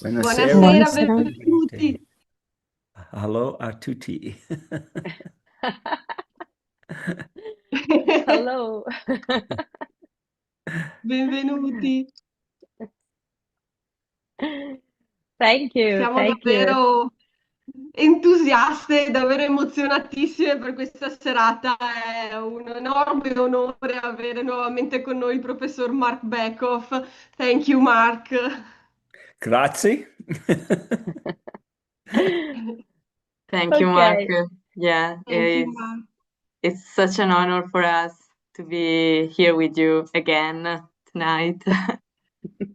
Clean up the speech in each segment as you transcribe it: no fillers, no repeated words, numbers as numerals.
Buonasera, Buonasera, benvenuti. hello a tutti. Hello. Benvenuti. Thank you, Siamo thank you. davvero entusiaste, davvero emozionatissime per questa serata. È un enorme onore avere nuovamente con noi il professor Marc Bekoff. Thank you, Mark. Grazie. Thank you, Mark. Okay. Yeah, Thank you, Mark. it's such an honor for us to be here with you again tonight.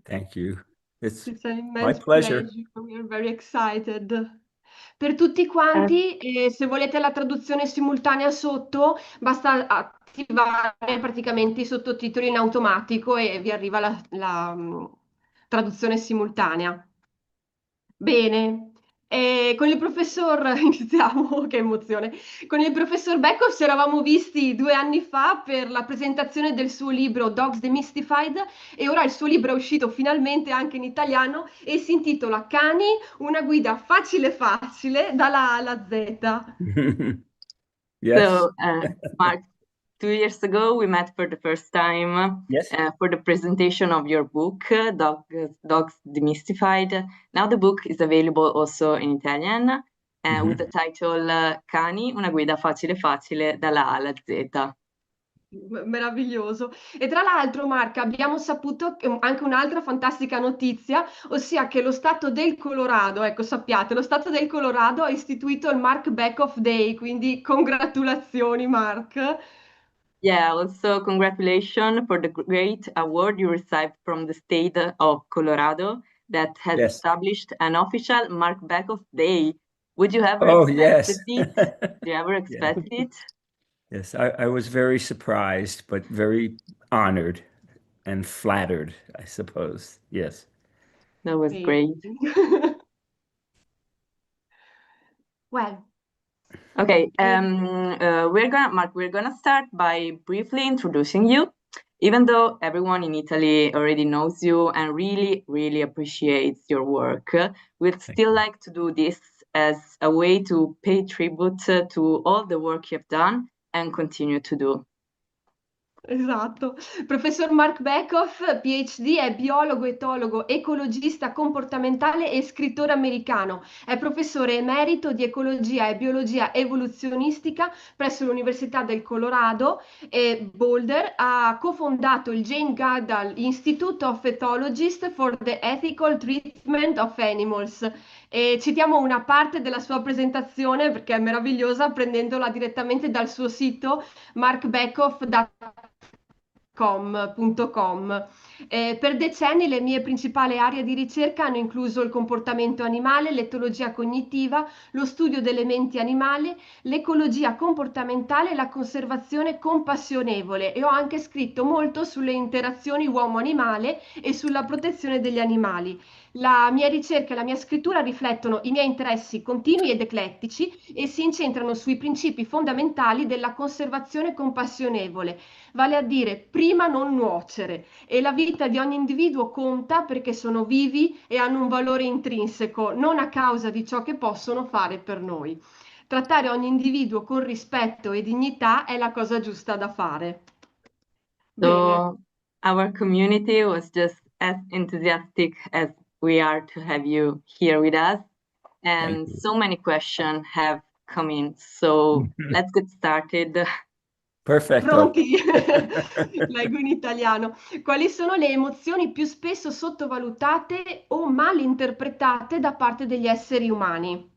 Thank you. It's It's an my immense pleasure. pleasure. We are very excited. Per tutti quanti, se volete la traduzione simultanea sotto, basta attivare praticamente i sottotitoli in automatico e vi arriva la traduzione simultanea. Bene, con il professor, iniziamo, che emozione. Con il professor Bekoff ci eravamo visti 2 anni fa per la presentazione del suo libro Dogs Demystified e ora il suo libro è uscito finalmente anche in italiano e si intitola Cani, una guida facile facile dalla A alla Z. Yes. So, Mark, 2 years ago we met for the first time Yes. for the presentation of your book, Dogs Demystified. Now the book is available also in Italian with the title Cani, una guida facile facile dalla A alla Z. Meraviglioso. E tra l'altro, Marca, abbiamo saputo anche un'altra fantastica notizia, ossia che lo Stato del Colorado, ecco, sappiate, lo Stato del Colorado ha istituito il Mark Bekoff Day, quindi congratulazioni, Mark. Yeah, also congratulations for the great award you received from the state of Colorado that has Yes. established an official Mark Bekoff Day. Would you ever Oh, expected yes. it? Do you ever Yeah. expect it? Yes, I was very surprised, but very honored and flattered, I suppose. Yes. That was Bene. great. Well, Okay, we're gonna start by briefly introducing you. Even though everyone in Italy already knows you and really, really appreciates your work, we'd still like to do this as a way to pay tribute to all the work you've done and continue to do. esatto. Professor Marc Bekoff, PhD, è biologo, etologo, ecologista comportamentale e scrittore americano. È professore emerito di ecologia e biologia evoluzionistica presso l'Università del Colorado e Boulder. Ha cofondato il Jane Goodall Institute of Ethologists for the Ethical Treatment of Animals. E citiamo una parte della sua presentazione perché è meravigliosa, prendendola direttamente dal suo sito marcbekoff.com. Per decenni le mie principali aree di ricerca hanno incluso il comportamento animale, l'etologia cognitiva, lo studio delle menti animali, l'ecologia comportamentale e la conservazione compassionevole e ho anche scritto molto sulle interazioni uomo-animale e sulla protezione degli animali. La mia ricerca e la mia scrittura riflettono i miei interessi continui ed eclettici e si incentrano sui principi fondamentali della conservazione compassionevole, vale a dire prima non nuocere e la vita di ogni individuo conta perché sono vivi e hanno un valore intrinseco, non a causa di ciò che possono fare per noi. Trattare ogni individuo con rispetto e dignità è la cosa giusta da fare. Bene. So our community was just as enthusiastic as we are to have you here with us. And you. so many questions have come in. So let's get started. Perfetto. Pronti? Leggo in italiano. Quali sono le emozioni più spesso sottovalutate o mal interpretate da parte degli esseri umani?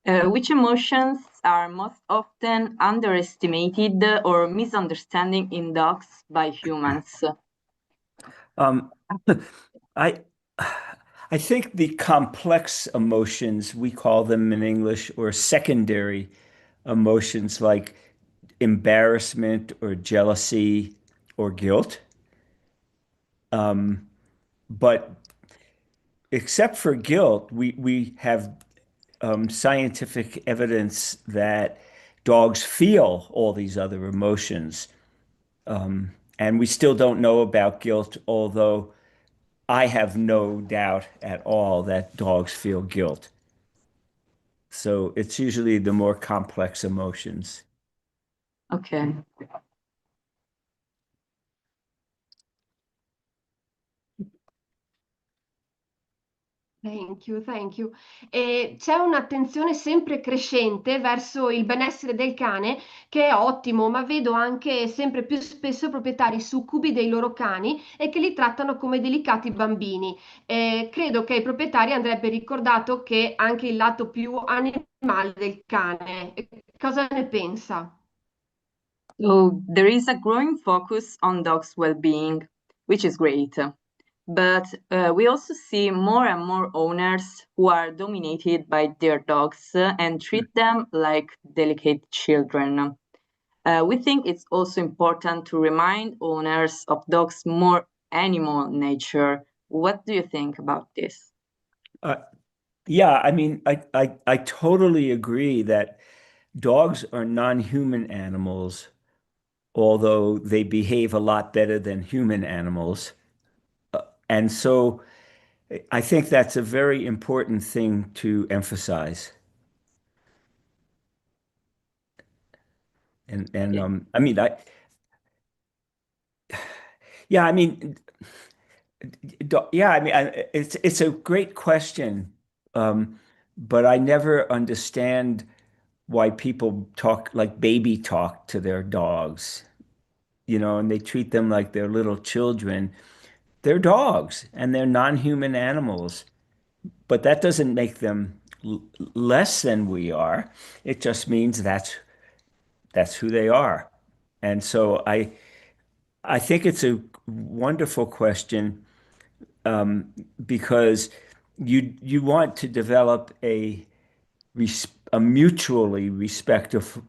Which emotions are most often underestimated or misunderstanding in dogs by humans? Um, I I think the complex emotions, we call them in English, or secondary emotions like embarrassment or jealousy or guilt. But except for guilt, we have scientific evidence that dogs feel all these other emotions. And we still don't know about guilt, although I have no doubt at all that dogs feel guilt. So it's usually the more complex emotions. Okay. Thank you, thank you. E c'è un'attenzione sempre crescente verso il benessere del cane, che è ottimo, ma vedo anche sempre più spesso proprietari succubi dei loro cani e che li trattano come delicati bambini. Credo che ai proprietari andrebbe ricordato che anche il lato più animale del cane. Cosa ne pensa? So there is a growing focus on dogs' well-being, which is great. But we also see more and more owners who are dominated by their dogs and treat them like delicate children. We think it's also important to remind owners of dogs' more animal nature. What do you think about this? Yeah, I mean, I totally agree that dogs are non-human animals, although they behave a lot better than human animals. And so I think that's a very important thing to emphasize. And I mean, yeah, I mean, yeah, I mean, it's a great question, but I never understand why people talk like baby talk to their dogs, and they treat them like they're little children. They're dogs and they're non-human animals, but that doesn't make them less than we are. It just means that's who they are. And so I think it's a wonderful question, because you want to develop a mutually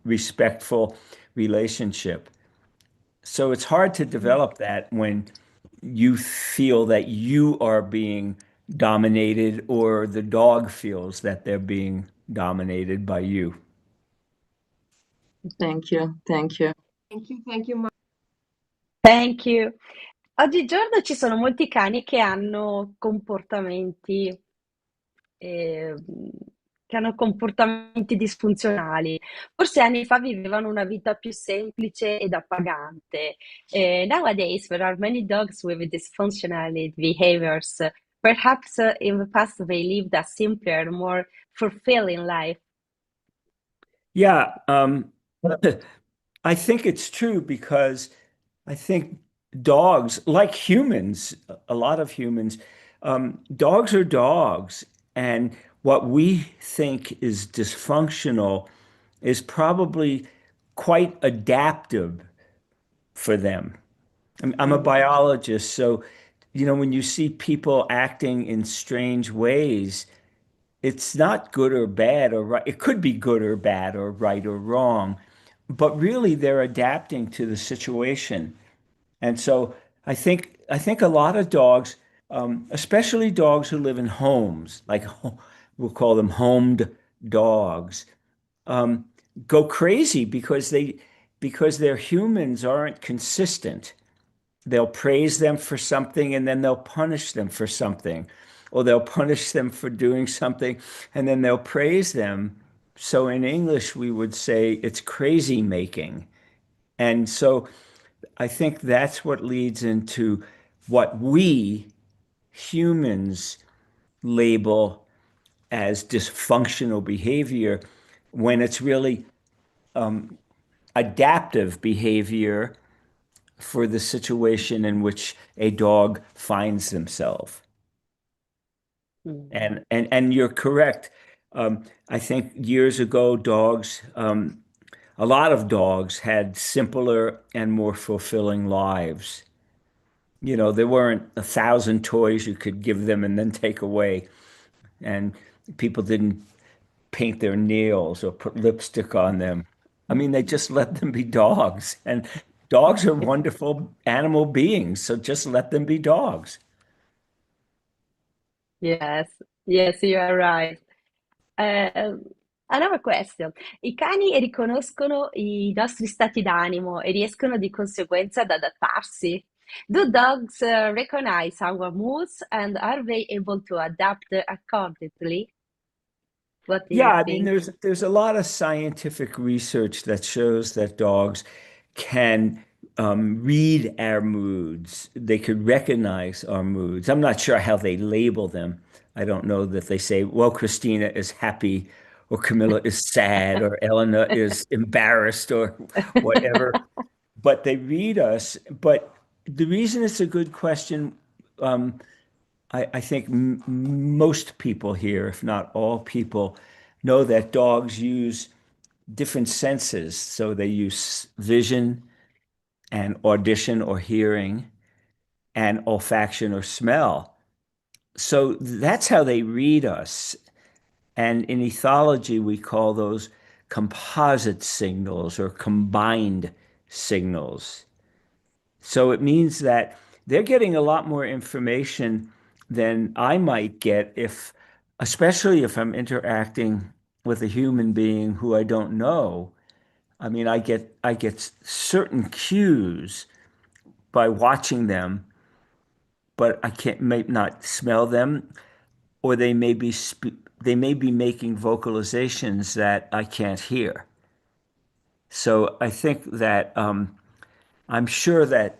respectful relationship. So it's hard to develop that when you feel that you are being dominated or the dog feels that they're being dominated by you. Thank you. Thank you. Thank you, Mark. Thank you. Oggigiorno ci sono molti cani ehm, che hanno comportamenti disfunzionali. Forse anni fa vivevano una vita più semplice ed appagante. Nowadays, there are many dogs with dysfunctional behaviors. Perhaps in the past they lived a simpler, more fulfilling life. Yeah, I think it's true because I think dogs, like humans, a lot of humans, dogs are dogs. And what we think is dysfunctional is probably quite adaptive for them. I'm a biologist, so, when you see people acting in strange ways, it's not good or bad or right. It could be good or bad or right or wrong, but really they're adapting to the situation. And so I think a lot of dogs, especially dogs who live in homes, like we'll call them homed dogs, um, go crazy because their humans aren't consistent. They'll praise them for something and then they'll punish them for something, or they'll punish them for doing something and then they'll praise them. So in English, we would say it's crazy making. And so I think that's what leads into what we humans label as dysfunctional behavior when it's really adaptive behavior for the situation in which a dog finds themselves. And you're correct. I think years ago, a lot of dogs had simpler and more fulfilling lives. There weren't 1,000 toys you could give them and then take away. And people didn't paint their nails or put lipstick on them. I mean, they just let them be dogs. And dogs are wonderful animal beings, so just let them be dogs. Yes, yes, you are right. Eh, Another question. I cani riconoscono i nostri stati d'animo e riescono di conseguenza ad adattarsi. Do dogs recognize our moods and are they able to adapt accordingly? What do Yeah, you I mean, think? there's a lot of scientific research that shows that dogs can read our moods. They could recognize our moods. I'm not sure how they label them. I don't know that they say, well, Christina is happy, or Camilla is sad, or Elena is embarrassed, or whatever. But they read us. But the reason it's a good question, um, I think m most people here, if not all people, know that dogs use different senses. So they use vision and audition or hearing and olfaction or smell. So that's how they read us. And in ethology, we call those composite signals or combined signals. So it means that they're getting a lot more information than I might get if, especially if I'm interacting with a human being who I don't know. I mean, I get certain cues by watching them, but I can't may not smell them, or they may be making vocalizations that I can't hear. So I think that I'm sure that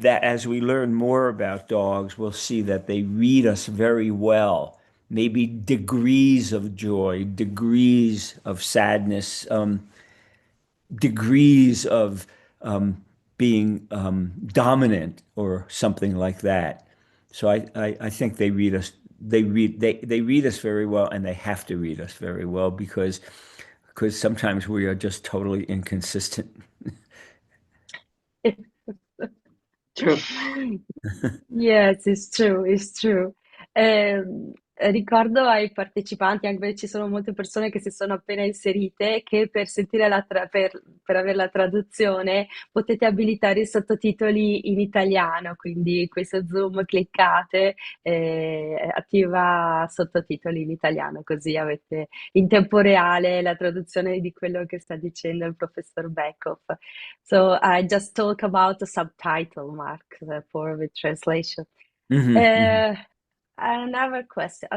as we learn more about dogs, we'll see that they read us very well. Maybe degrees of joy, degrees of sadness, degrees of being dominant or something like that. So I think they read us. They read us very well, and they have to read us very well because sometimes we are just totally inconsistent. True. Yes, it's true, it's true. Ricordo ai partecipanti, anche perché ci sono molte persone che si sono appena inserite, che per sentire per avere la traduzione potete abilitare i sottotitoli in italiano, quindi questo Zoom cliccate, attiva sottotitoli in italiano, così avete in tempo reale la traduzione di quello che sta dicendo il professor Bekoff. So I just talk about the subtitle, Mark, for the translation. Mhm, mhm. Eh, Another question.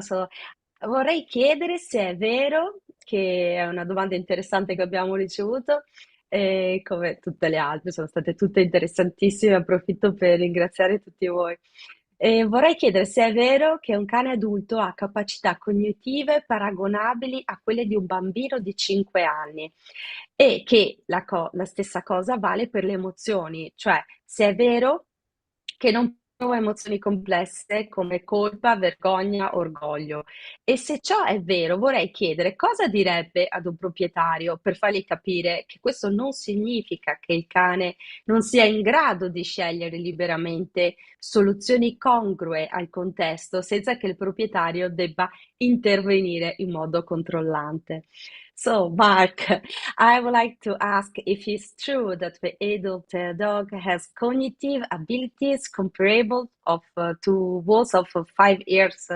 Vorrei chiedere se è vero, che è una domanda interessante che abbiamo ricevuto, come tutte le altre, sono state tutte interessantissime, approfitto per ringraziare tutti voi. Vorrei chiedere se è vero che un cane adulto ha capacità cognitive paragonabili a quelle di un bambino di 5 anni e che la stessa cosa vale per le emozioni, cioè se è vero che non prova emozioni complesse come colpa, vergogna, orgoglio. E se ciò è vero, vorrei chiedere cosa direbbe ad un proprietario per fargli capire che questo non significa che il cane non sia in grado di scegliere liberamente soluzioni congrue al contesto senza che il proprietario debba intervenire in modo controllante. So, Mark, I would like to ask if it's true that the adult dog has cognitive abilities comparable to those of a 5 years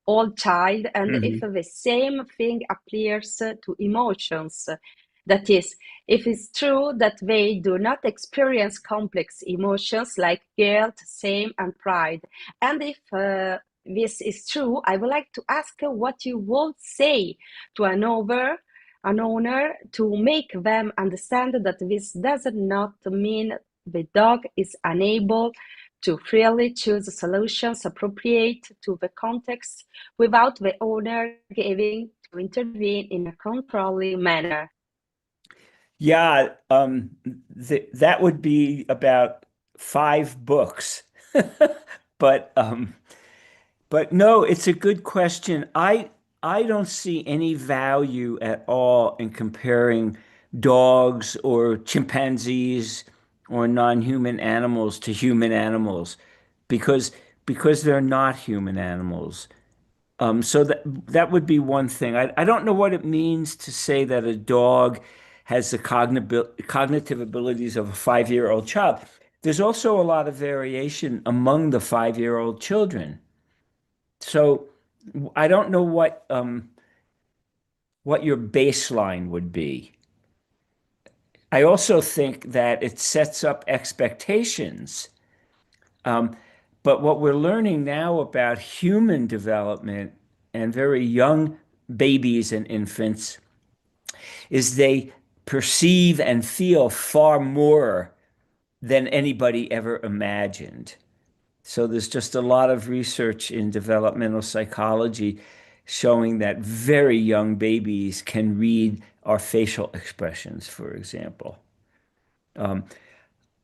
old child, and if Mhm. the same thing applies to emotions. That is, if it's true that they do not experience complex emotions like guilt, shame, and pride, and if this is true, I would like to ask what you would say to an owner to make them understand that this does not mean the dog is unable to freely choose solutions appropriate to the context without the owner having to intervene in a controlling manner. Yeah, that would be about 5 books. But no, it's a good question. I don't see any value at all in comparing dogs or chimpanzees or non-human animals to human animals because because they're not human animals. So that would be one thing. I don't know what it means to say that a dog has the cognitive abilities of a 5-year-old child. There's also a lot of variation among the 5-year-old children. So I don't know what your baseline would be. I also think that it sets up expectations. Um, but what we're learning now about human development and very young babies and infants is they perceive and feel far more than anybody ever imagined. So there's just a lot of research in developmental psychology showing that very young babies can read our facial expressions, for example. Um,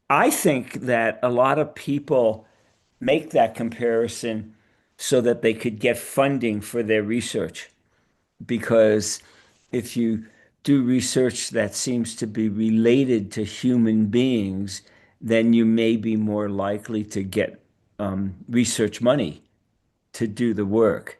I think that a lot of people make that comparison so that they could get funding for their research. Because if you do research that seems to be related to human beings, then you may be more likely to get research money to do the work.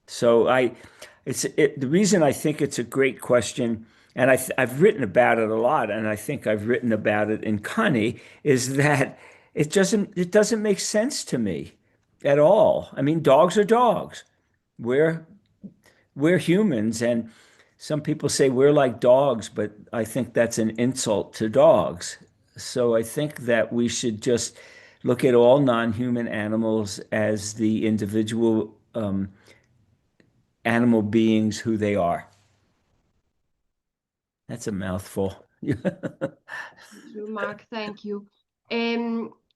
So the reason I think it's a great question, and I've written about it a lot, and I think I've written about it in Connie, is that it doesn't make sense to me at all. I mean, dogs are dogs. We're we're humans, and some people say we're like dogs, but I think that's an insult to dogs. So I think that we should just look at all non-human animals as the individual animal beings who they are. That's a mouthful. Thank you, Mark, thank you.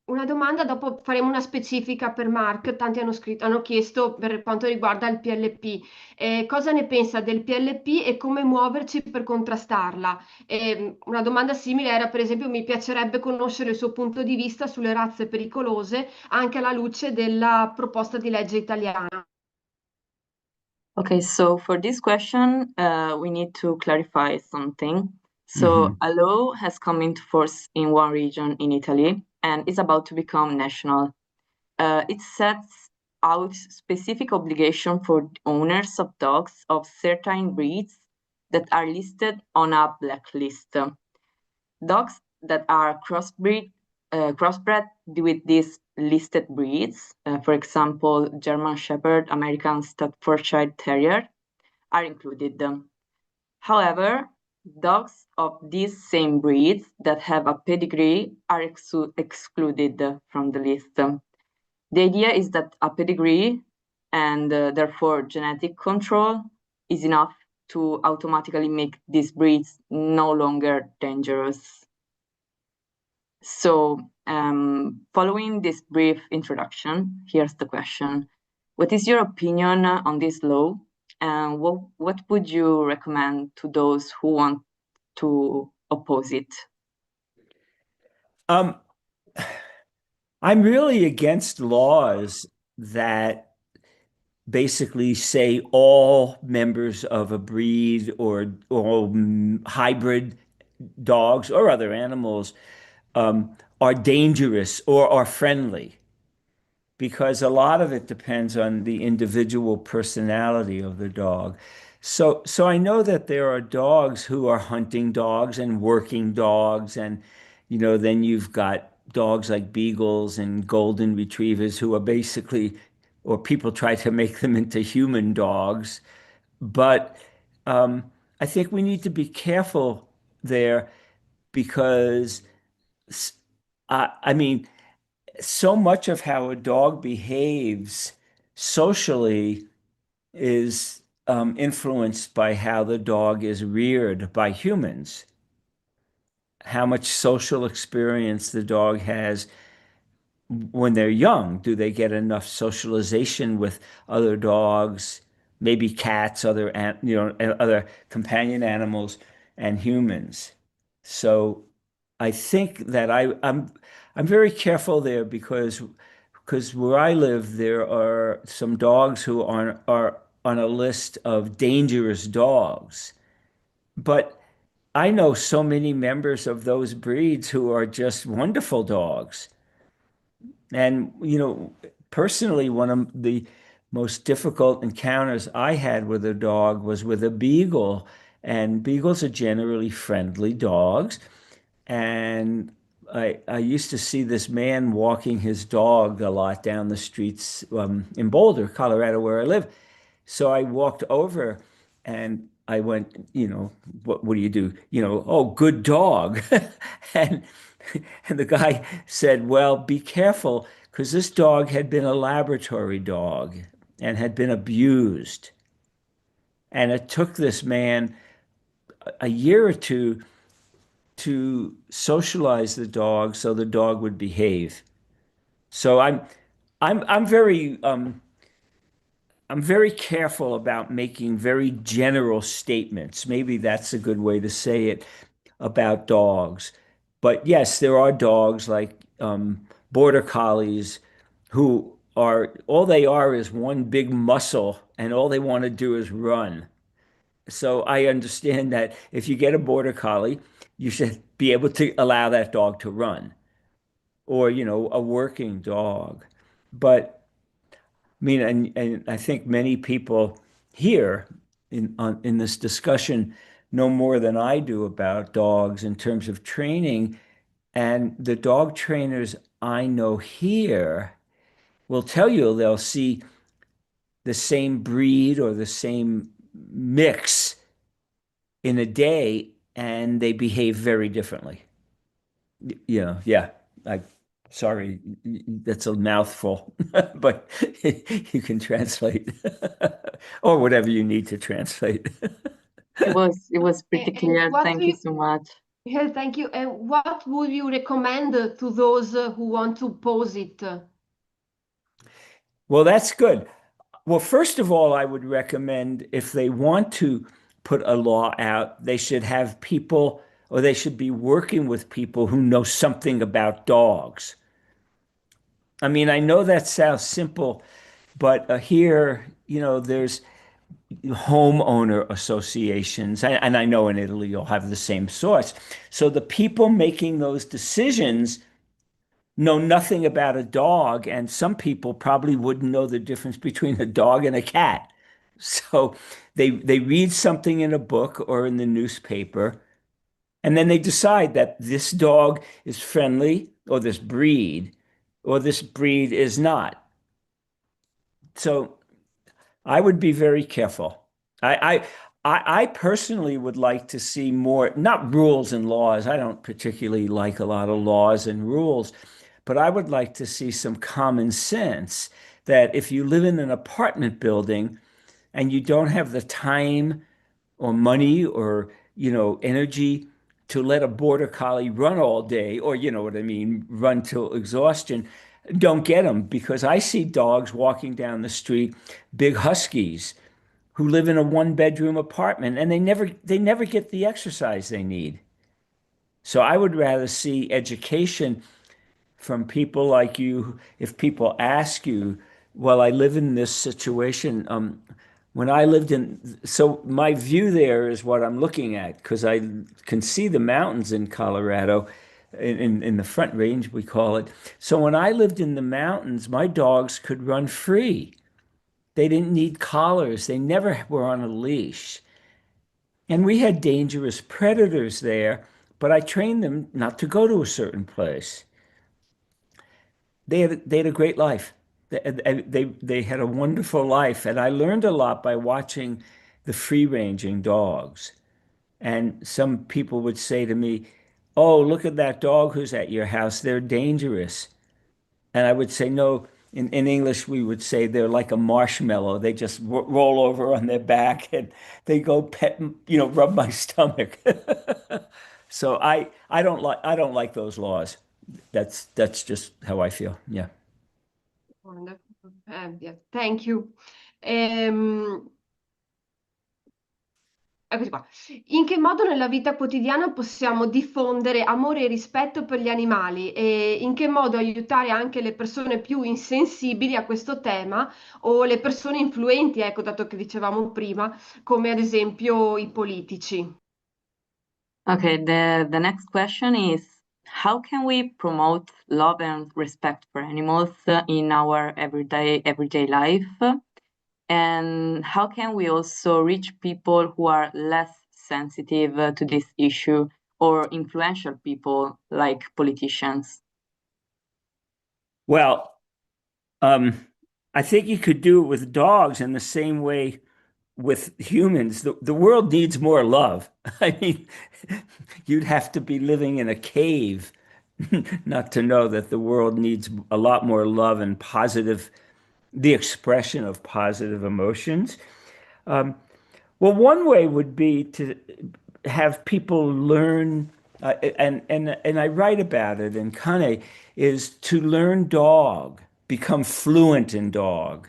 Una domanda, dopo faremo una specifica per Mark. Tanti hanno chiesto per quanto riguarda il PLP. Cosa ne pensa del PLP e come muoverci per contrastarla? Una domanda simile era, per esempio, mi piacerebbe conoscere il suo punto di vista sulle razze pericolose, anche alla luce della proposta di legge italiana. Okay, so for this question, we need to clarify something. So a law has come into force in one region in Italy and is about to become national. It sets out specific obligation for owners of dogs of certain breeds that are listed on a blacklist. Dogs that are crossbred with these listed breeds, for example, German Shepherd, American Staffordshire Terrier, are included. However, dogs of these same breeds that have a pedigree are excluded from the list. The idea is that a pedigree and therefore genetic control is enough to automatically make these breeds no longer dangerous. So, following this brief introduction, here's the question. What is your opinion on this law? And what would you recommend to those who want to oppose it? I'm really against laws that basically say all members of a breed or hybrid dogs or other animals are dangerous or are friendly, because a lot of it depends on the individual personality of the dog. So I know that there are dogs who are hunting dogs and working dogs, and then you've got dogs like beagles and golden retrievers who are basically, or people try to make them into human dogs. But I think we need to be careful there because, I mean, so much of how a dog behaves socially is influenced by how the dog is reared by humans, how much social experience the dog has when they're young. Do they get enough socialization with other dogs, maybe cats, other companion animals and humans? So I think that I'm very careful there because where I live there are some dogs who are on a list of dangerous dogs. But I know so many members of those breeds who are just wonderful dogs. And, personally, one of the most difficult encounters I had with a dog was with a beagle. And beagles are generally friendly dogs. And I used to see this man walking his dog a lot down the streets in Boulder, Colorado, where I live. So I walked over and I went, what do you do? Oh, good dog. And and the guy said, well, be careful, because this dog had been a laboratory dog and had been abused. And it took this man a year or two to socialize the dog so the dog would behave. So I'm very careful about making very general statements. Maybe that's a good way to say it about dogs. But yes, there are dogs like border collies who are all they are is one big muscle, and all they want to do is run. So I understand that if you get a border collie, you should be able to allow that dog to run, or a working dog. But I mean, and I think many people here in this discussion know more than I do about dogs in terms of training. And the dog trainers I know here will tell you they'll see the same breed or the same mix in a day, and they behave very differently. Yeah. I sorry, that's a mouthful, but you can translate or whatever you need to translate. It was pretty clear. What Thank do you you, so much. yeah, thank you. And what would you recommend to those who want to pose it? Well, that's good. Well, first of all, I would recommend if they want to put a law out, they should have people or they should be working with people who know something about dogs. I mean, I know that sounds simple, but here, there's homeowner associations, and I know in Italy you'll have the same sorts. So the people making those decisions know nothing about a dog, and some people probably wouldn't know the difference between a dog and a cat. So they read something in a book or in the newspaper, and then they decide that this dog is friendly, or this breed is not. So I would be very careful. I personally would like to see more, not rules and laws. I don't particularly like a lot of laws and rules, but I would like to see some common sense that if you live in an apartment building and you don't have the time or money or, energy to let a border collie run all day, or you know what I mean, run till exhaustion, don't get them, because I see dogs walking down the street, big huskies who live in a one-bedroom apartment, and they never get the exercise they need. So I would rather see education from people like you. If people ask you, well, I live in this situation. When I lived so my view there is what I'm looking at, because I can see the mountains in Colorado, in the Front Range, we call it. So when I lived in the mountains, my dogs could run free. They didn't need collars. They never were on a leash. And we had dangerous predators there, but I trained them not to go to a certain place. They had a great life. They had a wonderful life, and I learned a lot by watching the free-ranging dogs. And some people would say to me, "Oh, look at that dog who's at your house. They're dangerous." And I would say, "No." In English, we would say they're like a marshmallow. They just roll over on their back and they go pet, rub my stomach. So I don't like those laws. That's just how I feel. Yeah. Wonderful. Yeah, thank you. Ehm, Eccoci qua. In che modo nella vita quotidiana possiamo diffondere amore e rispetto per gli animali e in che modo aiutare anche le persone più insensibili a questo tema o le persone influenti, ecco, dato che dicevamo prima, come ad esempio i politici? Okay, the next question is, how can we promote love and respect for animals in our everyday life? And how can we also reach people who are less sensitive to this issue, or influential people like politicians? Well, I think you could do it with dogs in the same way with humans, the world needs more love. I mean, you'd have to be living in a cave not to know that the world needs a lot more love and positive, the expression of positive emotions. Well, one way would be to have people learn, and I write about it in Kane, is to learn dog, become fluent in dog,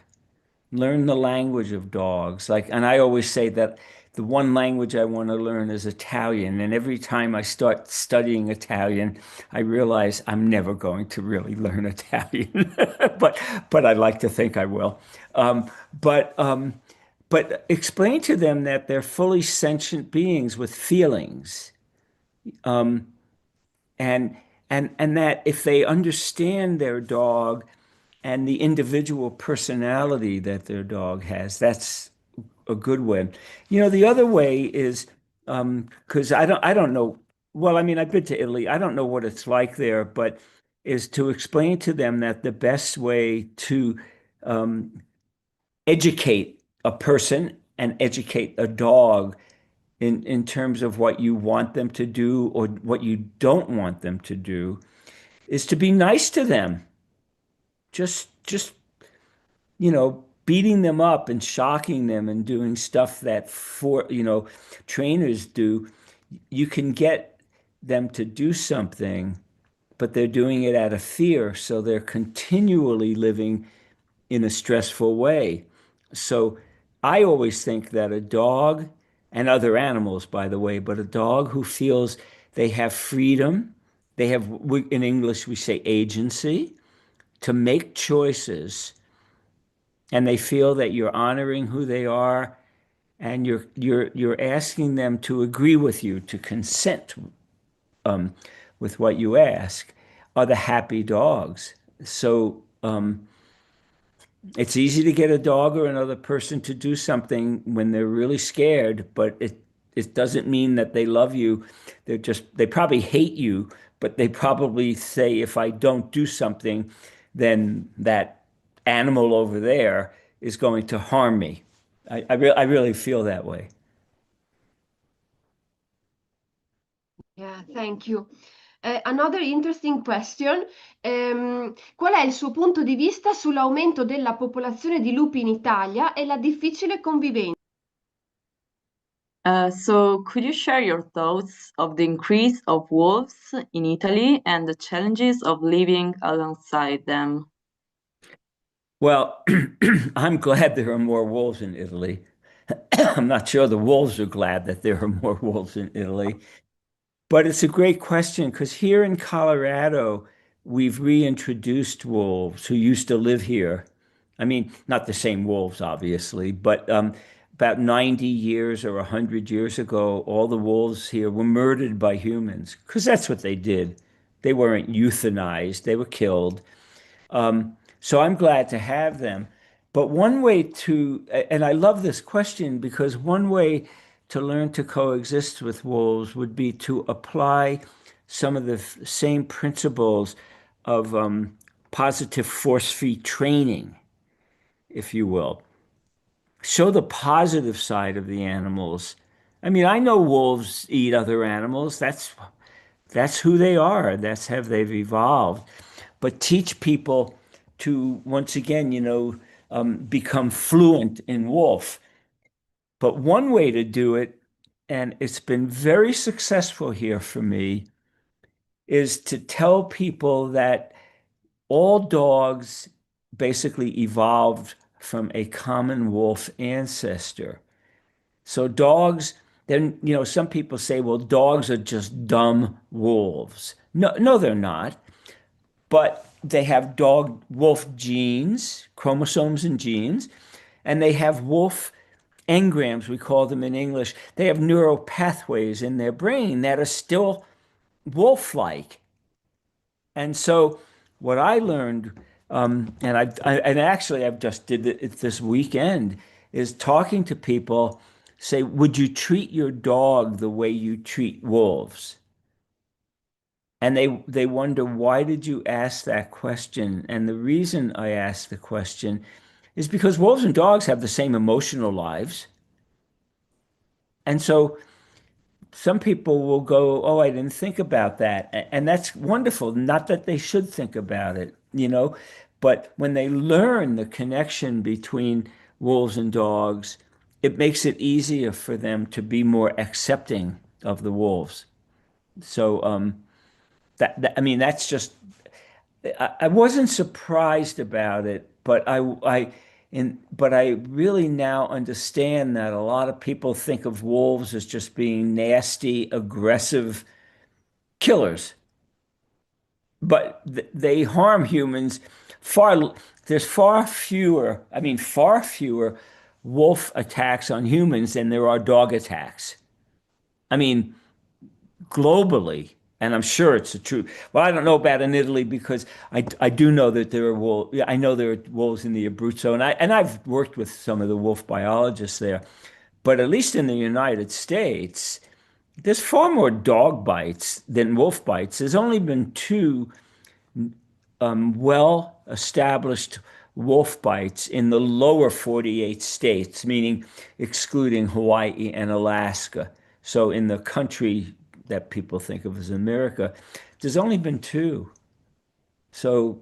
learn the language of dogs. Like, and I always say that the one language I want to learn is Italian. And every time I start studying Italian, I realize I'm never going to really learn Italian, but I like to think I will. Um, but um, but explain to them that they're fully sentient beings with feelings, and and that if they understand their dog and the individual personality that their dog has, that's a good one. You know, the other way is because I don't know. Well, I mean, I've been to Italy. I don't know what it's like there, but is to explain to them that the best way to um, educate a person and educate a dog in terms of what you want them to do or what you don't want them to do is to be nice to them. Just beating them up and shocking them and doing stuff that trainers do, you can get them to do something, but they're doing it out of fear, so they're continually living in a stressful way. So I always think that a dog, and other animals, by the way, but a dog who feels they have freedom, they have, in English, we say agency to make choices, and they feel that you're honoring who they are and you're asking them to agree with you, to consent with what you ask, are the happy dogs. So it's easy to get a dog or another person to do something when they're really scared, but it doesn't mean that they love you. They probably hate you, but they probably say, if I don't do something, then that animal over there is going to harm me. I really feel that way. Yeah, thank you. Another interesting question. Qual è il suo punto di vista sull'aumento della popolazione di lupi in Italia e la difficile convivenza? So could you share your thoughts of the increase of wolves in Italy and the challenges of living alongside them? Well, I'm glad there are more wolves in Italy. I'm not sure the wolves are glad that there are more wolves in Italy. But it's a great question because here in Colorado, we've reintroduced wolves who used to live here. I mean, not the same wolves, obviously, but about 90 years or 100 years ago, all the wolves here were murdered by humans because that's what they did. They weren't euthanized, they were killed. So I'm glad to have them. But one way to, and I love this question because one way to learn to coexist with wolves would be to apply some of the same principles of positive force-free training, if you will. Show the positive side of the animals. I mean, I know wolves eat other animals. That's who they are. That's how they've evolved. But teach people to, once again, become fluent in wolf. But one way to do it, and it's been very successful here for me, is to tell people that all dogs basically evolved from a common wolf ancestor. So dogs, then, some people say, well, dogs are just dumb wolves. No, no, they're not. But they have dog wolf genes, chromosomes and genes, and they have wolf engrams, we call them in English. They have neural pathways in their brain that are still wolf-like. And so what I learned, and actually I've just did it this weekend, is talking to people, say, would you treat your dog the way you treat wolves? And they wonder, why did you ask that question? And the reason I asked the question is because wolves and dogs have the same emotional lives. And so some people will go, "Oh, I didn't think about that." And that's wonderful. Not that they should think about it, but when they learn the connection between wolves and dogs, it makes it easier for them to be more accepting of the wolves. So I mean, that's just I wasn't surprised about it, but I really now understand that a lot of people think of wolves as just being nasty, aggressive killers, but th they harm humans far. There's far fewer, I mean, far fewer wolf attacks on humans than there are dog attacks. I mean, globally, and I'm sure it's the truth. Well, I don't know about in Italy because I do know that there are wolves. I know there are wolves in the Abruzzo, and I've worked with some of the wolf biologists there. But at least in the United States, there's far more dog bites than wolf bites. There's only been two well-established wolf bites in the lower 48 states, meaning excluding Hawaii and Alaska. So in the country that people think of as America, there's only been two. So,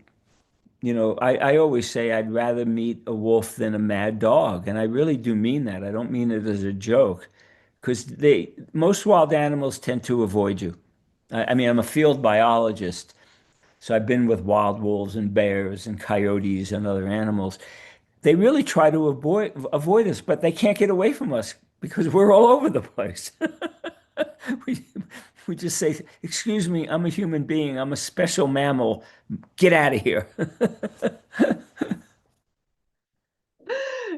I always say I'd rather meet a wolf than a mad dog. And I really do mean that. I don't mean it as a joke because most wild animals tend to avoid you. I mean, I'm a field biologist, so I've been with wild wolves and bears and coyotes and other animals. They really try to avoid us, but they can't get away from us because we're all over the place. we we just say, "Excuse me, I'm a human being. I'm a special mammal. Get out of here."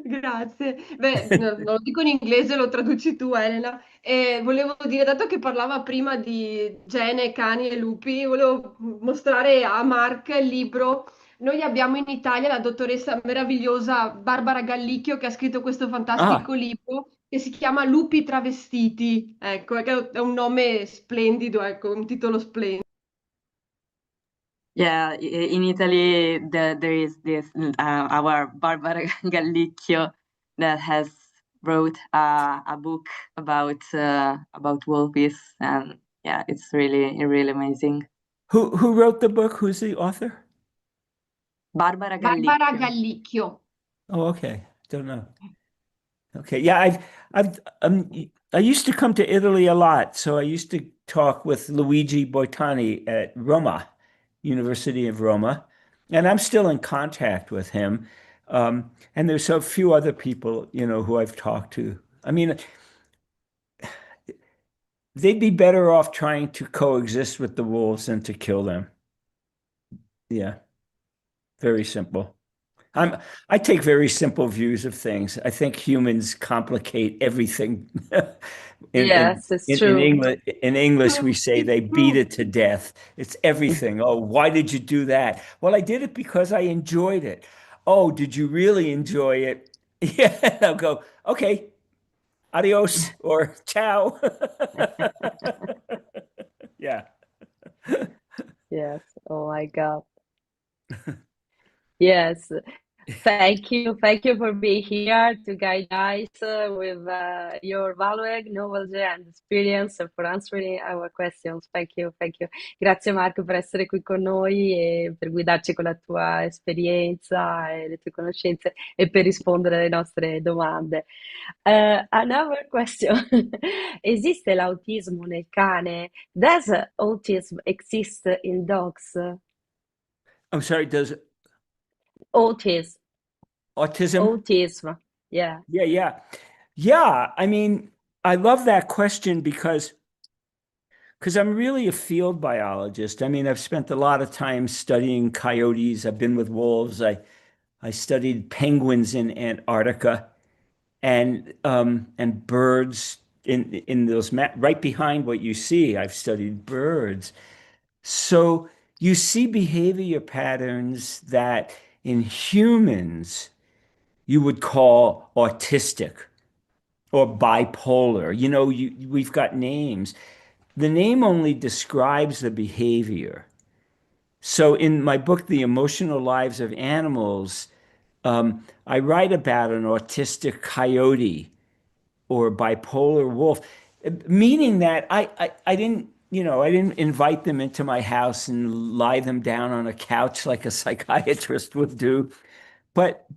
Grazie. Beh, non lo dico in inglese, lo traduci tu, Elena. E volevo dire, dato che parlava prima di gene, cani e lupi, volevo mostrare a Marc il libro. Noi abbiamo in Italia la dottoressa meravigliosa Barbara Gallicchio che ha scritto questo fantastico Ah, libro che si chiama Lupi travestiti. Ecco, che è un nome splendido, ecco, un titolo splendido. Yeah, in Italy, there is this our Barbara Gallicchio that has wrote a book about wolves, and yeah, it's really amazing. who wrote the book? Who's the author? Barbara Barbara Gallicchio. Gallicchio. Oh, okay. Don't know. Okay. Yeah, I used to come to Italy a lot, so I used to talk with Luigi Boitani at Roma, University of Roma, and I'm still in contact with him. And there's a few other people, who I've talked to. I mean, they'd be better off trying to coexist with the wolves than to kill them. Yeah, very simple. I'm I take very simple views of things. I think humans complicate everything. Yes, it's In true. English, we say It's they beat true. it to death. It's everything. Oh, why did you do that? Well, I did it because I enjoyed it. Oh, did you really enjoy it? Yeah, and I'll go, okay, adios or ciao. Yeah. Yes. Oh my God. Yes. Thank you. Thank you for being here to guide us with your valuable knowledge and experience and for answering our questions. Thank you. Thank you. Grazie Marco per essere qui con noi e per guidarci con la tua esperienza e le tue conoscenze e per rispondere alle nostre domande. Another question. Esiste l'autismo nel cane? Does autism exist in dogs? I'm sorry, does Autism. autism? Autism. Yeah. Yeah, yeah. Yeah, I mean, I love that question because I'm really a field biologist. I mean, I've spent a lot of time studying coyotes. I've been with wolves. I studied penguins in Antarctica and birds in those right behind what you see. I've studied birds. So you see behavior patterns that in humans you would call autistic or bipolar. We've got names. The name only describes the behavior. So in my book, The Emotional Lives of Animals, I write about an autistic coyote or bipolar wolf, meaning that I didn't, I didn't invite them into my house and lie them down on a couch like a psychiatrist would do. But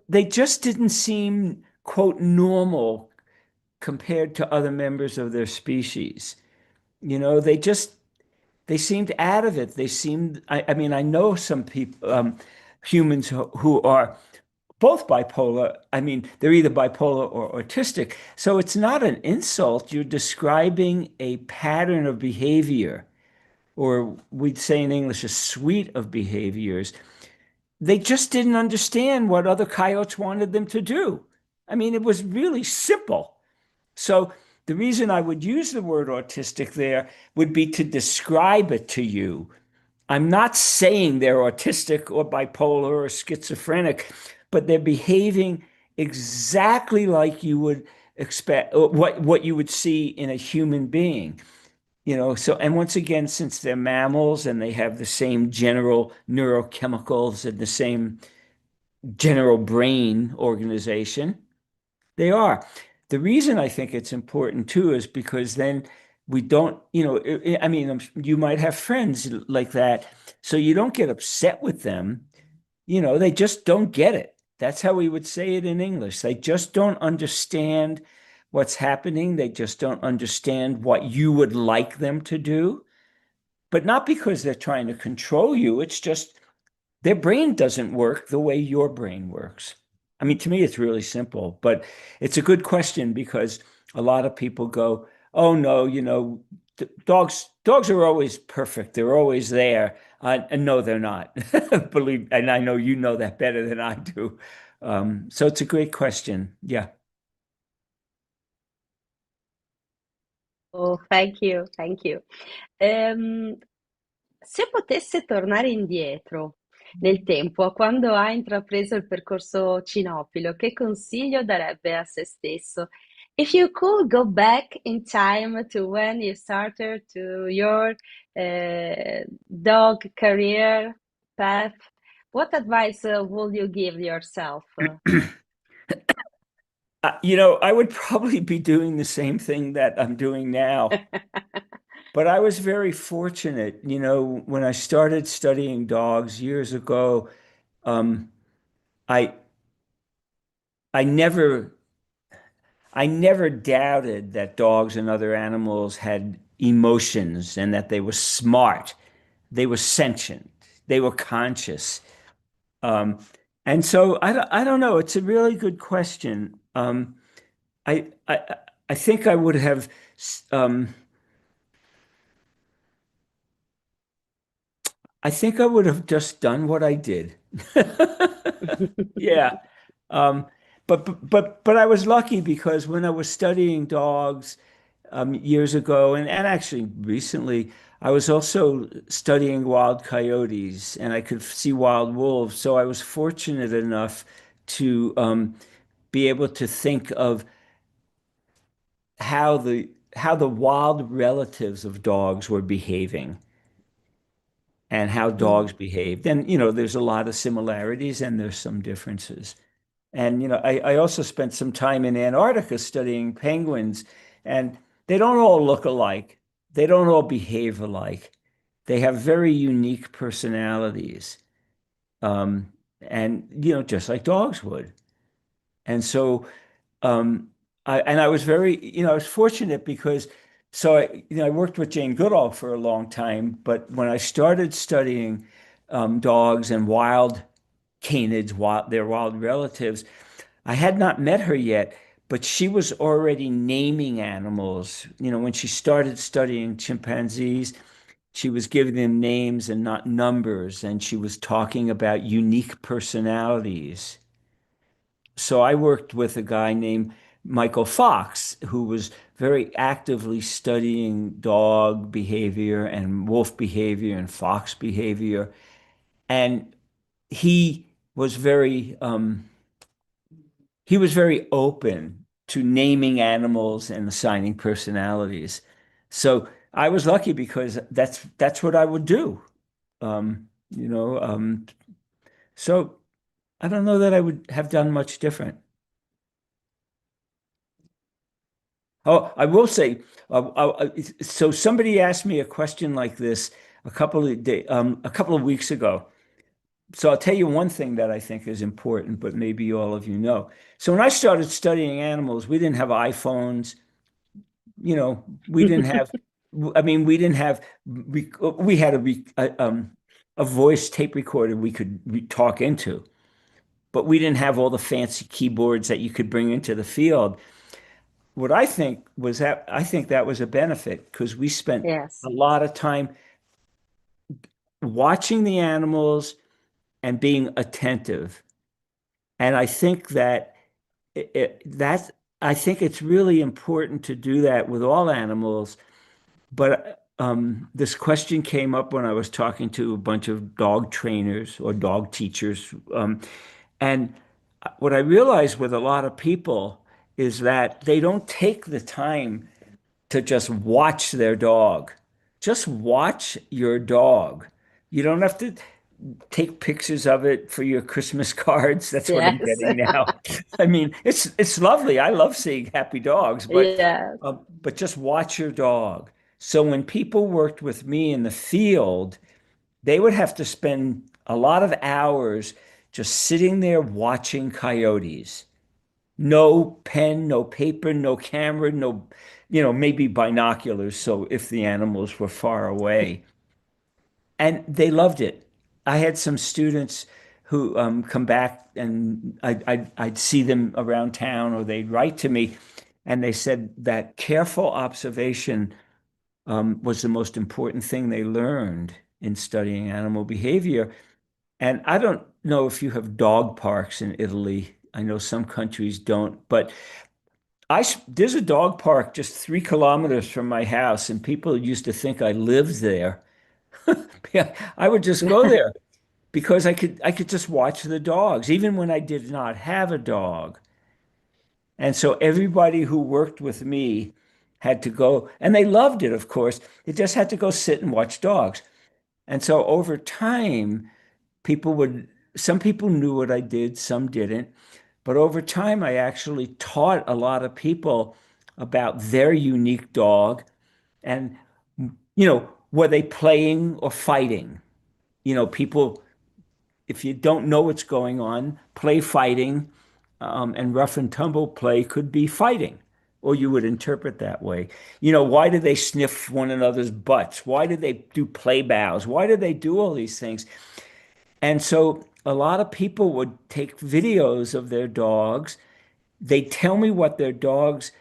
they just didn't seem, quote, normal compared to other members of their species. They seemed out of it. They seemed, I mean, I know some people, humans who are both bipolar. I mean, they're either bipolar or autistic. So it's not an insult. You're describing a pattern of behavior, or we'd say in English, a suite of behaviors. They just didn't understand what other coyotes wanted them to do. I mean, it was really simple. So the reason I would use the word autistic there would be to describe it to you. I'm not saying they're autistic or bipolar or schizophrenic, but they're behaving exactly like you would expect, or what you would see in a human being. So, and once again, since they're mammals and they have the same general neurochemicals and the same general brain organization, they are. The reason I think it's important too is because then we don't, I mean, you might have friends like that, so you don't get upset with them. They just don't get it. That's how we would say it in English. They just don't understand what's happening. They just don't understand what you would like them to do, but not because they're trying to control you. It's just their brain doesn't work the way your brain works. I mean, to me, it's really simple, but it's a good question because a lot of people go, "Oh no, dogs are always perfect. They're always there." And no, they're not. Believe, and I know you know that better than I do. So it's a great question. Yeah. Oh, thank you, thank you. Se potesse tornare indietro nel tempo, a quando ha intrapreso il percorso cinofilo, che consiglio darebbe a se stesso? If you could go back in time to when you started to your dog career path, what advice would you give yourself? I would probably be doing the same thing that I'm doing now. But I was very fortunate, when I started studying dogs years ago, um, I I never I never doubted that dogs and other animals had emotions and that they were smart, they were sentient, they were conscious. Um, and so I don't know. It's a really good question. I, I I think I would have um, I think I would have just done what I did. Yeah. Um, but I was lucky because when I was studying dogs years ago and actually recently, I was also studying wild coyotes and I could see wild wolves. So I was fortunate enough to be able to think of how the wild relatives of dogs were behaving and how Mm. dogs behaved. And there's a lot of similarities and there's some differences. And I also spent some time in Antarctica studying penguins, and they don't all look alike. They don't all behave alike. They have very unique personalities, and just like dogs would. And so, I was I was fortunate because I worked with Jane Goodall for a long time, but when I started studying dogs and wild canids, their wild relatives, I had not met her yet, but she was already naming animals. When she started studying chimpanzees, she was giving them names and not numbers, and she was talking about unique personalities. So I worked with a guy named Michael Fox, who was very actively studying dog behavior and wolf behavior and fox behavior. And he was very he was very open to naming animals and assigning personalities. So I was lucky because that's what I would do. Um, you know, um, so I don't know that I would have done much different. Oh, I will say, so somebody asked me a question like this a couple of weeks ago. So I'll tell you one thing that I think is important, but maybe all of you know. So when I started studying animals, we didn't have iPhones. We didn't have. I mean, we didn't have. We had a voice tape recorder we could talk into, but we didn't have all the fancy keyboards that you could bring into the field. What I think was that I think that was a benefit because we spent Yes. a lot of time watching the animals and being attentive. And I think that I think it's really important to do that with all animals. But this question came up when I was talking to a bunch of dog trainers or dog teachers. And what I realized with a lot of people is that they don't take the time to just watch their dog. Just watch your dog. You don't have to take pictures of it for your Christmas cards. That's what I'm Yes. getting now. I mean, it's lovely. I love seeing happy dogs, Yes. but just watch your dog. So when people worked with me in the field, they would have to spend a lot of hours just sitting there watching coyotes. No pen, no paper, no camera, no, maybe binoculars. So if the animals were far away, and they loved it. I had some students who come back and I'd see them around town or they'd write to me and they said that careful observation was the most important thing they learned in studying animal behavior. And I don't know if you have dog parks in Italy. I know some countries don't, but there's a dog park just 3 kilometers from my house, and people used to think I lived there. Yeah, I would just go there because I could just watch the dogs, even when I did not have a dog. And so everybody who worked with me had to go, and they loved it, of course. They just had to go sit and watch dogs. And so over time, some people knew what I did, some didn't. But over time, I actually taught a lot of people about their unique dog and, were they playing or fighting? People, if you don't know what's going on, play fighting, and rough and tumble play could be fighting, or you would interpret that way. Why do they sniff one another's butts? Why do they do play bows? Why do they do all these things? And so a lot of people would take videos of their dogs. They tell me what their dogs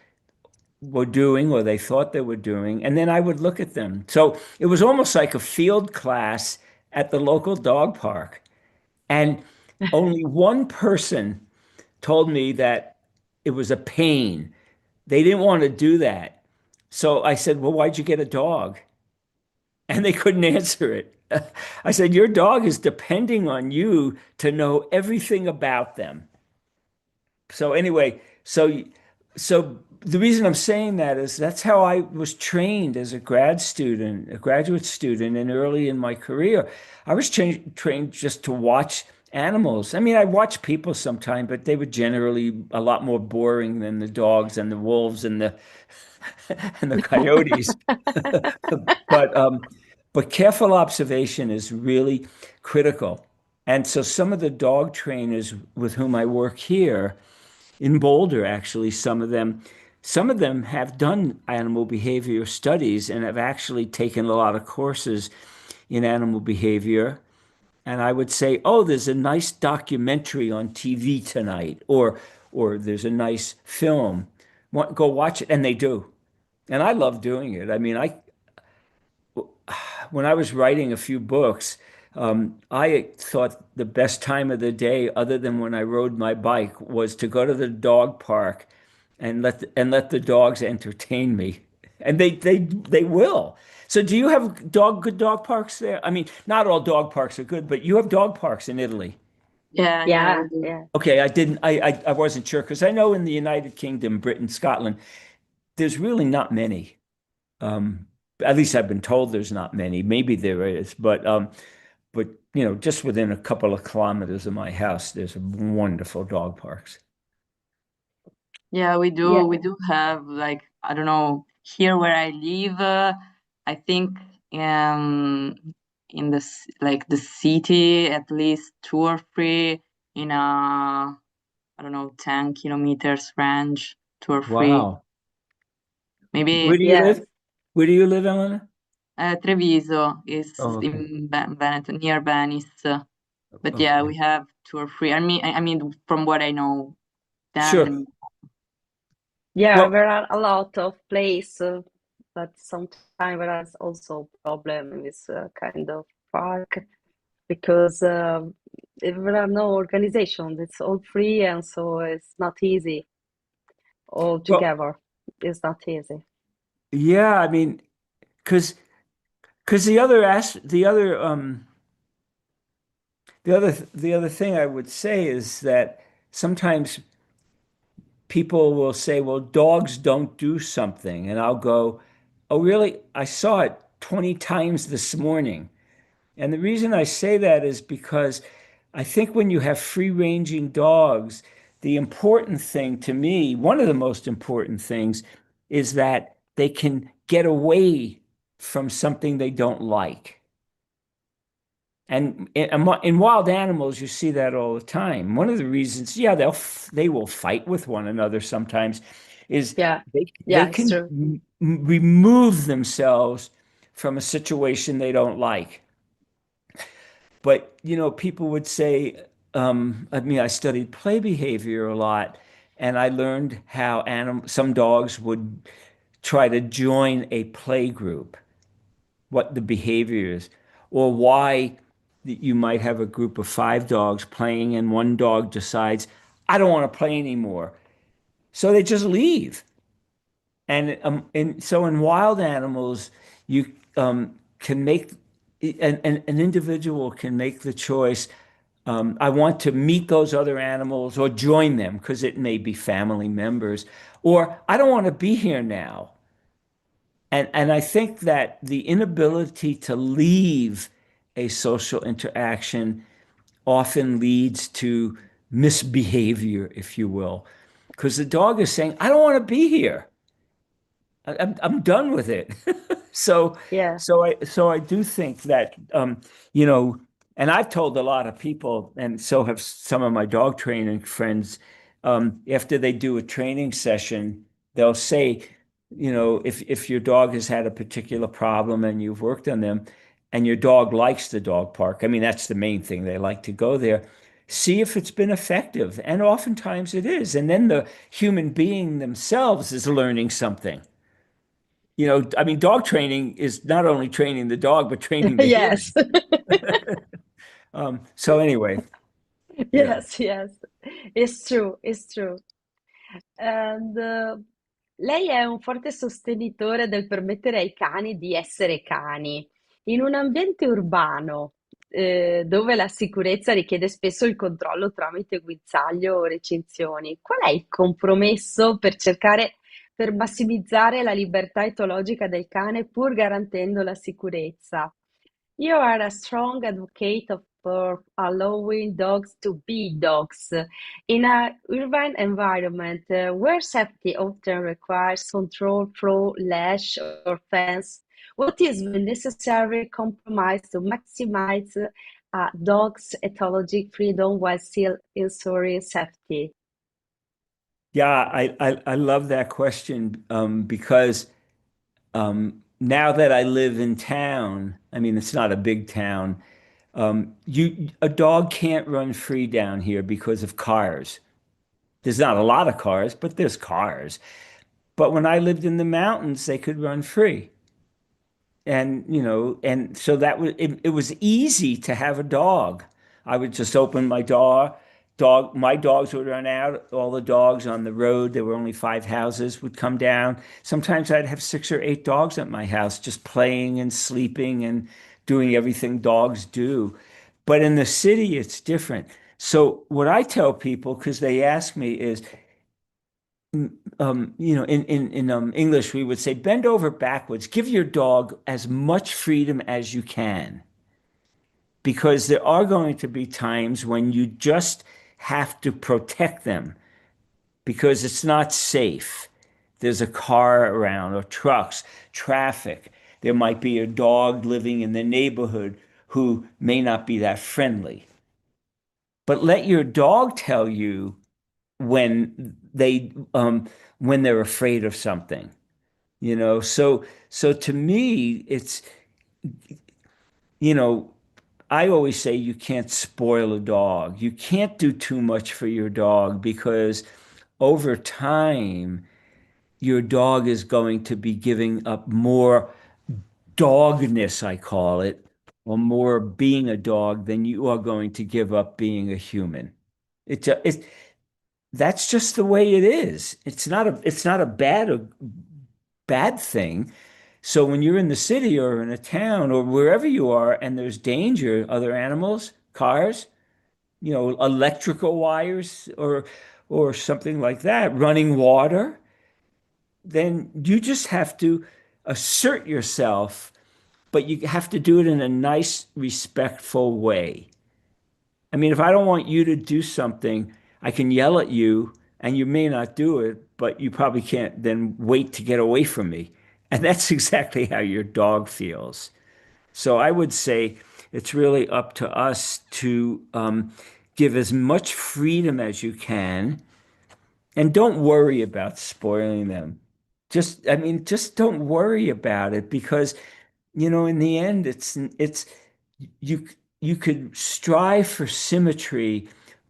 were doing or they thought they were doing, and then I would look at them. So it was almost like a field class at the local dog park. And only one person told me that it was a pain. They didn't want to do that. So I said, well, why'd you get a dog? And they couldn't answer it. I said, your dog is depending on you to know everything about them. So anyway, so the reason I'm saying that is that's how I was trained as a graduate student, and early in my career. I was trained just to watch animals. I mean, I watched people sometime, but they were generally a lot more boring than the dogs and the wolves and the and the coyotes. But but careful observation is really critical. And so some of the dog trainers with whom I work here in Boulder, actually, some of them have done animal behavior studies and have actually taken a lot of courses in animal behavior. And I would say, oh, there's a nice documentary on TV tonight, or there's a nice film. Go watch it, and they do. And I love doing it. I mean, when I was writing a few books, I thought the best time of the day, other than when I rode my bike, was to go to the dog park and let the dogs entertain me, and they will. So, do you have good dog parks there? I mean, not all dog parks are good, but you have dog parks in Italy. Yeah, we Yeah, do. yeah. Okay, I didn't. I wasn't sure because I know in the United Kingdom, Britain, Scotland, there's really not many. Um, at least I've been told there's not many. Maybe there is, but just within a couple of kilometers of my house, there's wonderful dog parks. Yeah, we do. Yeah. We do have like I don't know, here where I live, I think in the city, at least 2 or 3 in a, I don't know, 10 kilometers range, 2 or 3. Wow. Maybe Where do you Yes. live? Where do you live, Elena? Treviso is Oh, okay. in Veneto, near Venice. But yeah, Okay. we have 2 or 3. I mean, from what I know, Sure. 10. Yeah, Well, there are a lot of places, but sometimes there is also problem with kind of park because if there are no organization. It's all free, and so it's not easy all well, together. It's not easy. yeah, I mean, because the other the other thing I would say is that sometimes people will say, well, dogs don't do something. And I'll go, oh, really? I saw it 20 times this morning. And the reason I say that is because I think when you have free-ranging dogs, the important thing to me, one of the most important things, is that they can get away from something they don't like. And in wild animals, you see that all the time. One of the reasons, yeah, they will fight with one another sometimes, is Yeah, they yeah, it's can true. remove themselves from a situation they don't like. But people would say, I mean, I studied play behavior a lot, and I learned how some dogs would try to join a play group, what the behavior is, or why you might have a group of 5 dogs playing and one dog decides, I don't want to play anymore. So they just leave. And so in wild animals, you can make an individual can make the choice. I want to meet those other animals or join them because it may be family members, or I don't want to be here now. And I think that the inability to leave a social interaction often leads to misbehavior, if you will, because the dog is saying, I don't want to be here. I'm done with it. So Yeah. so I do think that you know, and I've told a lot of people, and so have some of my dog training friends, after they do a training session, they'll say, if your dog has had a particular problem and you've worked on them, and your dog likes the dog park, I mean, that's the main thing. They like to go there. See if it's been effective. And oftentimes it is. And then the human being themselves is learning something. I mean, dog training is not only training the dog, but training the Yes. human. So anyway, yeah. Yes, yes. It's true, it's true. And, lei è un forte sostenitore del permettere ai cani di essere cani. In un ambiente urbano, dove la sicurezza richiede spesso il controllo tramite guinzaglio o recinzioni, qual è il compromesso per massimizzare la libertà etologica del cane pur garantendo la sicurezza? You are a strong advocate for allowing dogs to be dogs. In an urban environment where safety often requires control through leash or fence, what is the necessary compromise to maximize a dog's ecological freedom while still ensuring safety? Yeah, I love that question, because now that I live in town, I mean, it's not a big town. A dog can't run free down here because of cars. There's not a lot of cars, but there's cars. But when I lived in the mountains, they could run free. And so it was easy to have a dog. I would just open my my dogs would run out. All the dogs on the road, there were only 5 houses, would come down. Sometimes I'd have 6 or 8 dogs at my house, just playing and sleeping and doing everything dogs do. But in the city, it's different. So what I tell people, because they ask me, is in English, we would say bend over backwards. Give your dog as much freedom as you can, because there are going to be times when you just have to protect them because it's not safe. there's a car around or trucks, traffic. There might be a dog living in the neighborhood who may not be that friendly. But let your dog tell you when they're afraid of something, you know. So to me, it's, you know, I always say you can't spoil a dog. You can't do too much for your dog because over time, your dog is going to be giving up more dogness, I call it, or more being a dog than you are going to give up being a human. It's that's just the way it is. It's not a bad thing. So when you're in the city or in a town or wherever you are and there's danger, other animals, cars, you know, electrical wires or something like that, running water, then you just have to assert yourself, but you have to do it in a nice, respectful way. I mean, if I don't want you to do something, I can yell at you and you may not do it, but you probably can't then wait to get away from me. And that's exactly how your dog feels. So I would say it's really up to us to give as much freedom as you can and don't worry about spoiling them. I mean, just don't worry about it because, you know, in the end, it's you you could strive for symmetry,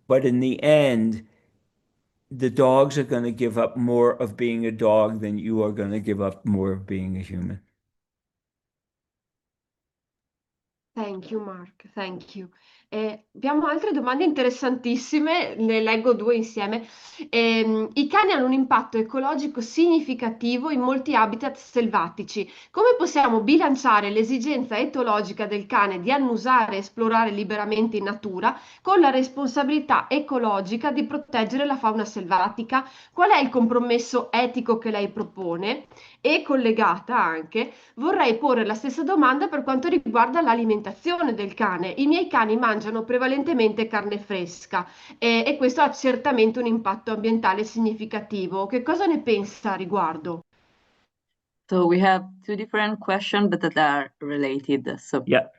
but in the end, the dogs are going to give up more of being a dog than you are going to give up more of being a human. Thank you, Mark, thank you. Abbiamo altre domande interessantissime, ne leggo due insieme. I cani hanno un impatto ecologico significativo in molti habitat selvatici. Come possiamo bilanciare l'esigenza etologica del cane di annusare e esplorare liberamente in natura con la responsabilità ecologica di proteggere la fauna selvatica? Qual è il compromesso etico che lei propone? E collegata anche, vorrei porre la stessa domanda per quanto riguarda l'alimentazione del cane. I miei cani mangiano prevalentemente carne fresca e questo ha certamente un impatto ambientale significativo. Che cosa ne pensa a riguardo? So we have two different questions that are related. So Yeah.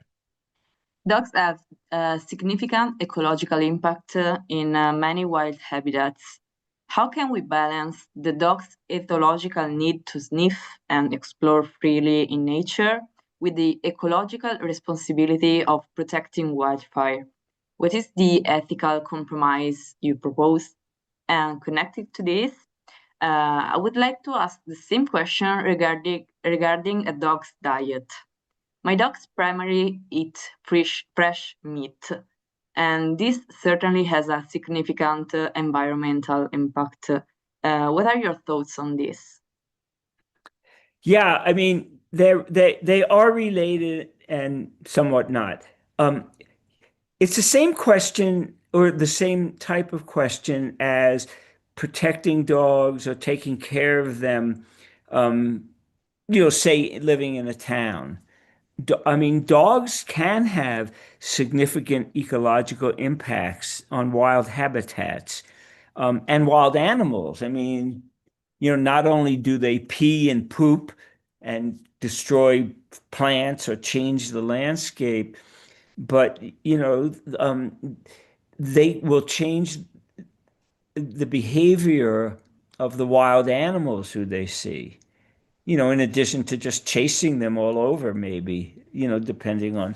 dogs have a significant ecological impact in many wild habitats. How can we balance the dog's ethological need to sniff and explore freely in nature with the ecological responsibility of protecting wildfire? What is the ethical compromise you propose? And connected to this, I would like to ask the same question regarding a dog's diet. My dogs primarily eat fresh meat, and this certainly has a significant environmental impact. What are your thoughts on this? Yeah, I mean, they are related and somewhat not. It's the same question or the same type of question as protecting dogs or taking care of them, you know, say living in a town. I mean, dogs can have significant ecological impacts on wild habitats, and wild animals. I mean, you know, not only do they pee and poop and destroy plants or change the landscape, but, you know, they will change the behavior of the wild animals who they see, you know, in addition to just chasing them all over, maybe, you know, depending on,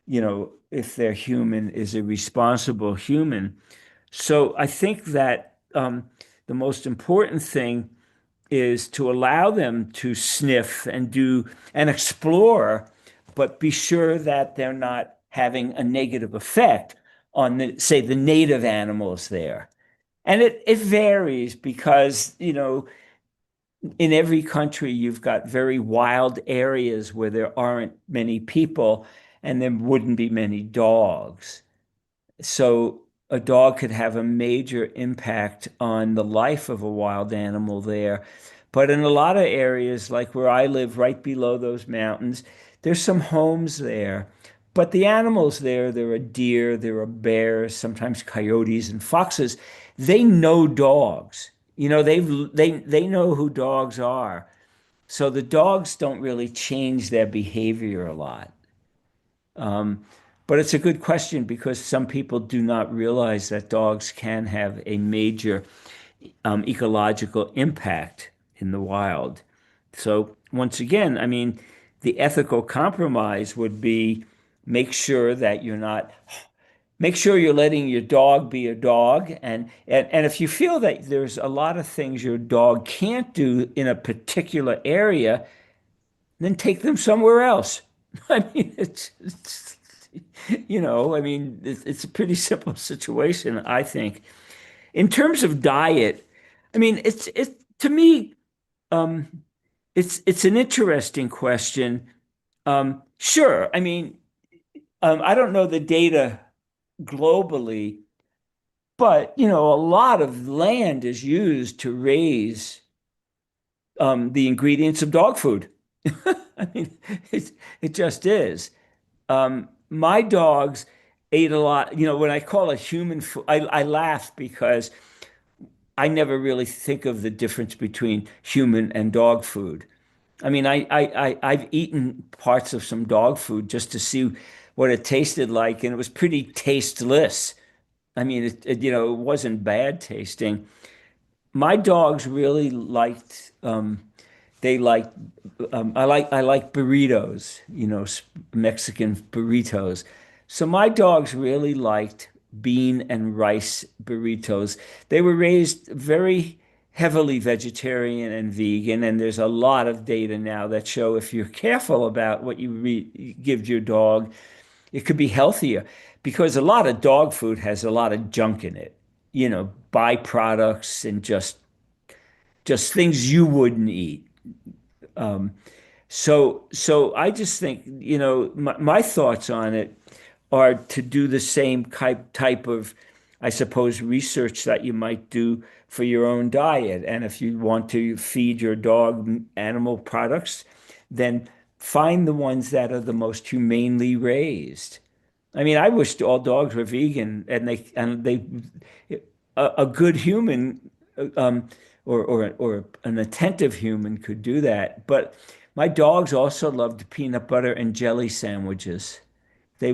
you know, if their human is a responsible human. So I think that the most important thing is to allow them to sniff and do and explore, but be sure that they're not having a negative effect on the, say, the native animals there. And it varies because, you know, in every country, you've got very wild areas where there aren't many people and there wouldn't be many dogs. So a dog could have a major impact on the life of a wild animal there. But in a lot of areas, like where I live, right below those mountains, there's some homes there. But the animals there are deer, there are bears, sometimes coyotes and foxes. They know dogs. You know, they know who dogs are. So the dogs don't really change their behavior a lot. Um, but it's a good question because some people do not realize that dogs can have a major ecological impact in the wild. So once again, I mean, the ethical compromise would be make sure that you're not make sure you're letting your dog be a dog and if you feel that there's a lot of things your dog can't do in a particular area, then take them somewhere else. I mean, I mean, it's a pretty simple situation, I think. In terms of diet, I mean, it's to me, um, it's an interesting question. Sure, I mean, I don't know the data globally, but a lot of land is used to raise the ingredients of dog food. I mean, it just is. My dogs ate a lot. When I call it human food, I laugh because I never really think of the difference between human and dog food. I mean, I've eaten parts of some dog food just to see what it tasted like, and it was pretty tasteless. I mean, it wasn't bad tasting. My dogs really liked they like I like burritos, Mexican burritos. So my dogs really liked bean and rice burritos. They were raised very heavily vegetarian and vegan, and there's a lot of data now that show if you're careful about what you give your dog, it could be healthier because a lot of dog food has a lot of junk in it, byproducts and just things you wouldn't eat. Um, so I just think, my thoughts on it are to do the same type of, I suppose, research that you might do for your own diet. And if you want to feed your dog animal products, then find the ones that are the most humanely raised. I mean, I wish all dogs were vegan, and they a good human or an attentive human could do that. But my dogs also loved peanut butter and jelly sandwiches. I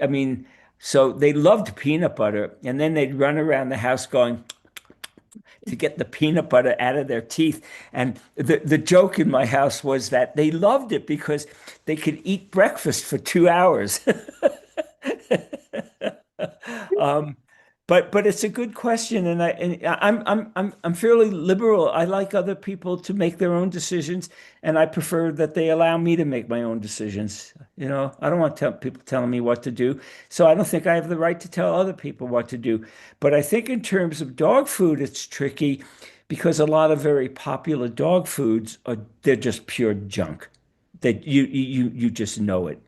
mean, so they loved peanut butter, and then they'd run around the house going to get the peanut butter out of their teeth. And the joke in my house was that they loved it because they could eat breakfast for 2 hours. Um, but it's a good question, and I'm fairly liberal. I like other people to make their own decisions, and I prefer that they allow me to make my own decisions. I don't want people telling me what to do, so I don't think I have the right to tell other people what to do. But I think in terms of dog food, it's tricky because a lot of very popular dog foods they're just pure junk. That you just know it.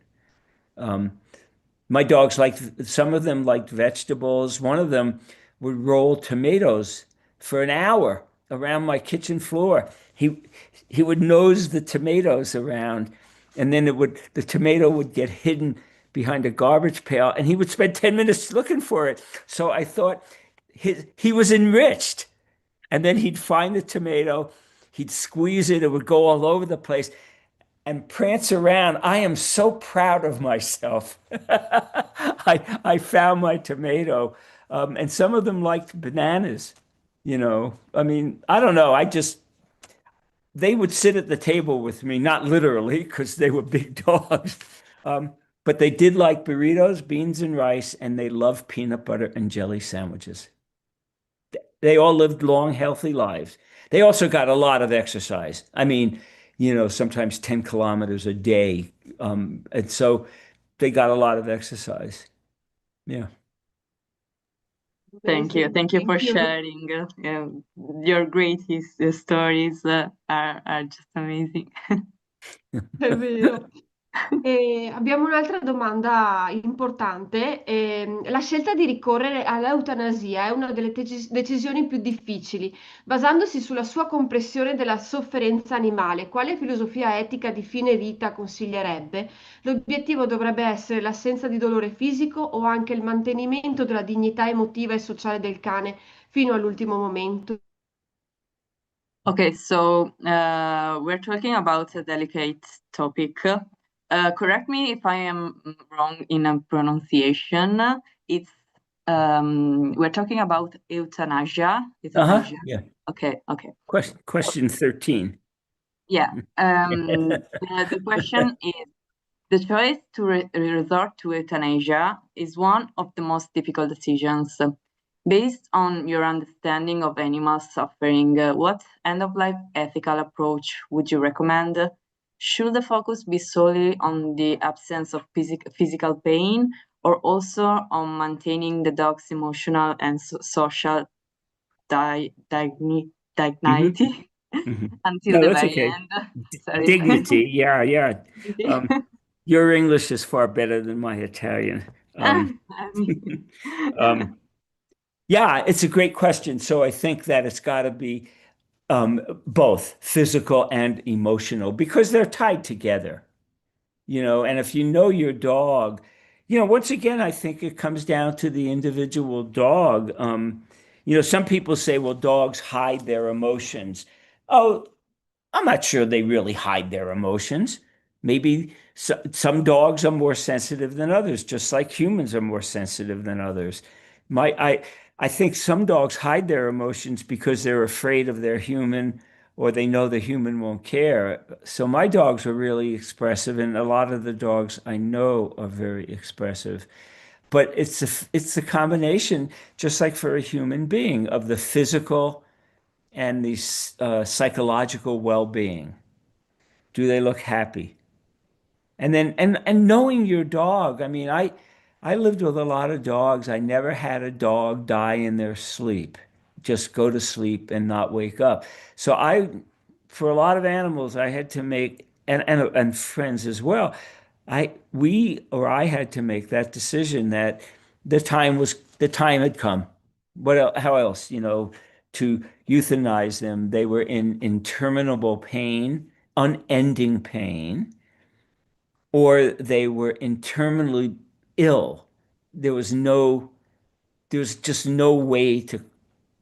Um, my dogs liked some of them liked vegetables. One of them would roll tomatoes for an hour around my kitchen floor. He would nose the tomatoes around, and then the tomato would get hidden behind a garbage pail, and he would spend 10 minutes looking for it. So I thought he was enriched. And then he'd find the tomato, he'd squeeze it, it would go all over the place and prance around. I am so proud of myself. I found my tomato. And some of them liked bananas, I mean, I don't know. They would sit at the table with me, not literally, because they were big dogs. But they did like burritos, beans and rice, and they loved peanut butter and jelly sandwiches. They all lived long, healthy lives. They also got a lot of exercise. I mean, sometimes 10 kilometers a day. And so they got a lot of exercise. Yeah. Thank you. Amazing. Thank you for Thank you. sharing. Your great stories are just amazing. È vero. E abbiamo un'altra domanda importante. La scelta di ricorrere all'eutanasia è una delle decisioni più difficili. Basandosi sulla sua comprensione della sofferenza animale, quale filosofia etica di fine vita consiglierebbe? L'obiettivo dovrebbe essere l'assenza di dolore fisico o anche il mantenimento della dignità emotiva e sociale del cane fino all'ultimo momento? Okay, so we're talking about a delicate topic. Correct me if I am wrong in a pronunciation. It's we're talking about euthanasia. Euthanasia. Yeah. Okay, okay. Question 13. Yeah. The question is, the choice to resort to euthanasia is one of the most difficult decisions. Based on your understanding of animal suffering, what end-of-life ethical approach would you recommend? Should the focus be solely on the absence of physical pain, or also on maintaining the dog's emotional and social hmm dignity until No, the that's very okay. end? Sorry. Dignity. Yeah, yeah. Your English is far better than my Italian. I Um, mean, um, yeah, it's a great question. So I think that it's got to be both physical and emotional because they're tied together, and if you know your dog, once again, I think it comes down to the individual dog. Some people say, well, dogs hide their emotions. Oh, I'm not sure they really hide their emotions. Maybe some dogs are more sensitive than others, just like humans are more sensitive than others. My, I, I think some dogs hide their emotions because they're afraid of their human or they know the human won't care. So my dogs are really expressive, and a lot of the dogs I know are very expressive. But it's a combination, just like for a human being, of the physical and the psychological well-being. Do they look happy? And then and knowing your dog. I mean, I lived with a lot of dogs. I never had a dog die in their sleep, just go to sleep and not wake up. So for a lot of animals, I had to make and friends as well. I had to make that decision that the time had come. How else, to euthanize them? They were in interminable pain, unending pain, or they were terminally ill. There was no, there was just no way to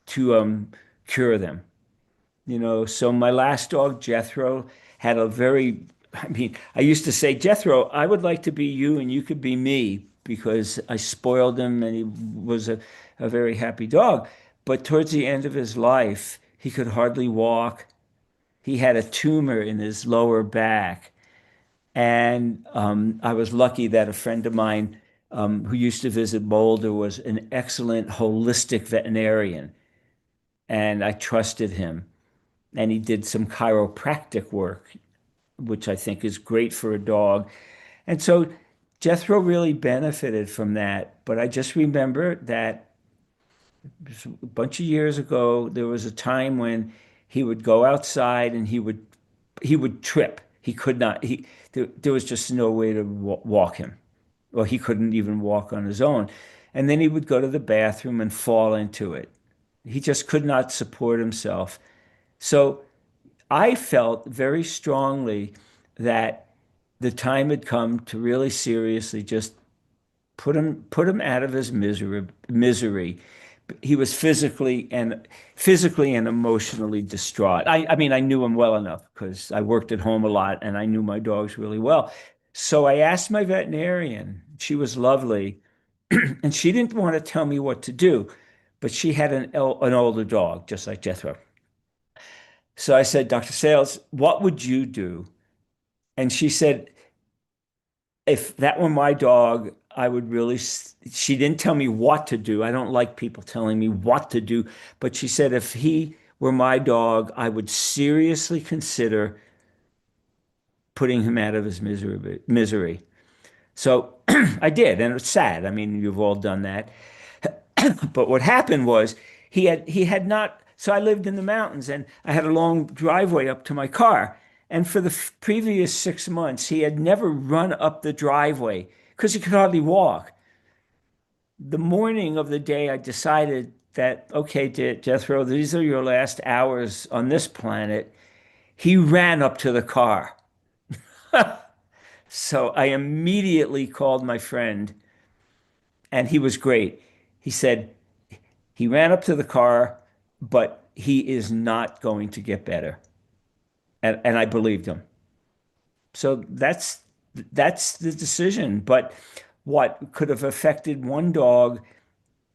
cure them. So my last dog, Jethro, had a very, I mean, I used to say, Jethro, I would like to be you and you could be me because I spoiled him and he was a very happy dog. But towards the end of his life, he could hardly walk. He had a tumor in his lower back. And I was lucky that a friend of mine who used to visit Boulder was an excellent holistic veterinarian. And I trusted him. And he did some chiropractic work, which I think is great for a dog. And so Jethro really benefited from that. But I just remember that a bunch of years ago, there was a time when he would go outside and he would trip. He could not, there was just no way to walk him. Or he couldn't even walk on his own. And then he would go to the bathroom and fall into it. He just could not support himself. So I felt very strongly that the time had come to really seriously just put him out of his misery. He was physically and emotionally distraught. I mean, I knew him well enough because I worked at home a lot and I knew my dogs really well. So I asked my veterinarian. She was lovely, and she didn't want to tell me what to do, but she had an older dog, just like Jethro. So I said, Dr. Sales, what would you do? And she said, if that were my dog, I would really, she didn't tell me what to do. I don't like people telling me what to do. But she said, if he were my dog, I would seriously consider putting him out of his misery. So I did. And it's sad. I mean, you've all done that. But what happened was he had not. So I lived in the mountains and I had a long driveway up to my car. And for the previous 6 months, he had never run up the driveway because he could hardly walk. The morning of the day, I decided that, okay, Jethro, these are your last hours on this planet. He ran up to the car. So I immediately called my friend, and he was great. He said, he ran up to the car, but he is not going to get better. And I believed him. So that's the decision. But what could have affected one dog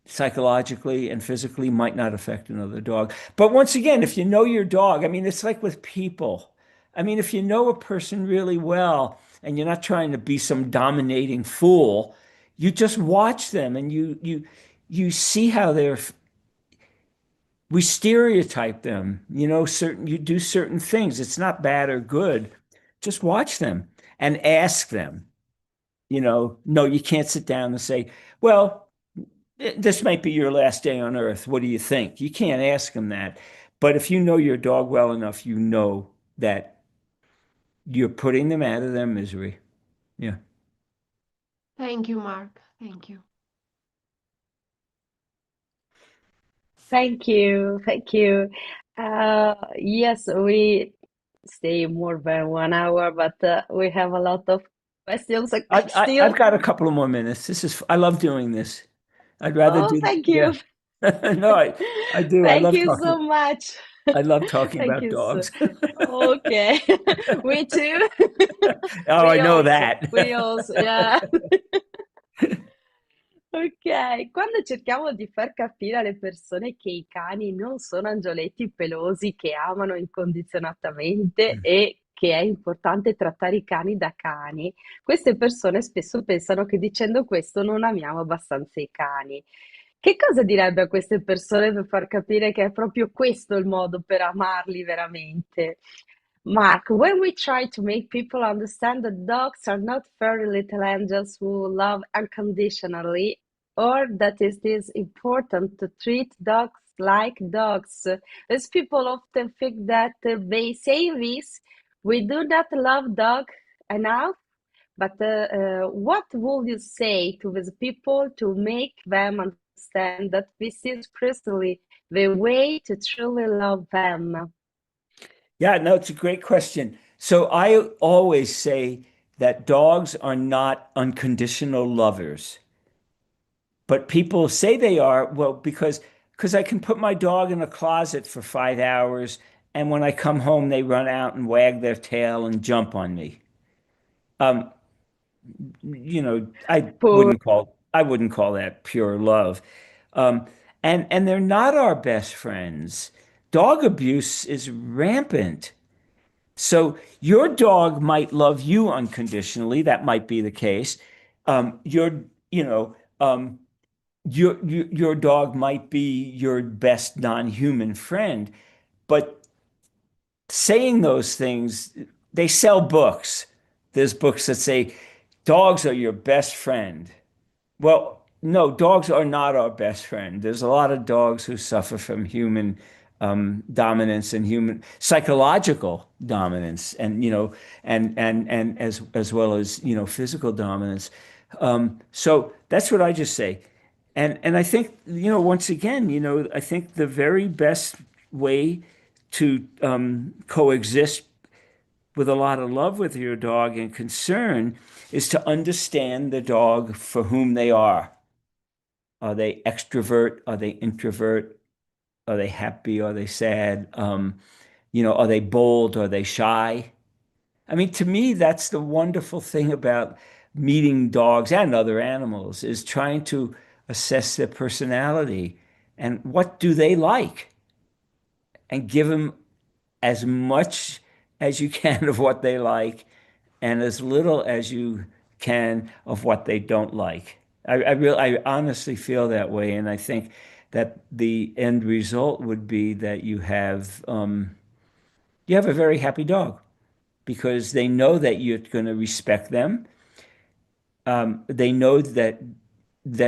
psychologically and physically might not affect another dog. But once again, if you know your dog, I mean, it's like with people. I mean, if you know a person really well and you're not trying to be some dominating fool, you just watch them and you see how we stereotype them, you do certain things. It's not bad or good. Just watch them and ask them, no, you can't sit down and say, well, this might be your last day on earth. What do you think? You can't ask them that. But if you know your dog well enough, you know that you're putting them out of their misery. Yeah. Thank you, Mark. Thank you. Thank you. Thank you. Yes, we stay more than 1 hour, but we have a lot of questions I've still. got a couple of more minutes. I love doing this. I'd rather Oh, do, thank yeah. you. No, I do. Thank you so much. I love talking Thank about you so. dogs. Okay. We too. Oh, I We know also. that. We also. Yeah. Ok, quando cerchiamo di far capire alle persone che i cani non sono angioletti pelosi che amano incondizionatamente e che è importante trattare i cani da cani, queste persone spesso pensano che dicendo questo non amiamo abbastanza i cani. Che cosa direbbe a queste persone per far capire che è proprio questo il modo per amarli veramente? Mark, when we try to make people understand that dogs are not furry little angels who love unconditionally, or that it is important to treat dogs like dogs, as people often think that by saying this, we do not love dogs enough. But what would you say to these people to make them understand that this is precisely the way to truly love them? Yeah, no, it's a great question. So I always say that dogs are not unconditional lovers, but people say they are, well, because I can put my dog in a closet for 5 hours, and when I come home, they run out and wag their tail and jump on me. Um, I Poor. wouldn't call that pure love. Um, and they're not our best friends. Dog abuse is rampant. So your dog might love you unconditionally. That might be the case. Your, you know, your dog might be your best non-human friend, but saying those things, they sell books. There's books that say dogs are your best friend. Well, no, dogs are not our best friend. There's a lot of dogs who suffer from human dominance and human psychological dominance, and and as well as physical dominance. So that's what I just say, and I think once again, I think the very best way to coexist with a lot of love with your dog and concern is to understand the dog for whom they are. Are they extrovert? Are they introvert? Are they happy? Are they sad? Are they bold? Are they shy? I mean, to me, that's the wonderful thing about meeting dogs and other animals is trying to assess their personality and what do they like and give them as much as you can of what they like and as little as you can of what they don't like. I honestly feel that way, and I think that the end result would be that you have a very happy dog because they know that you're going to respect them. They know that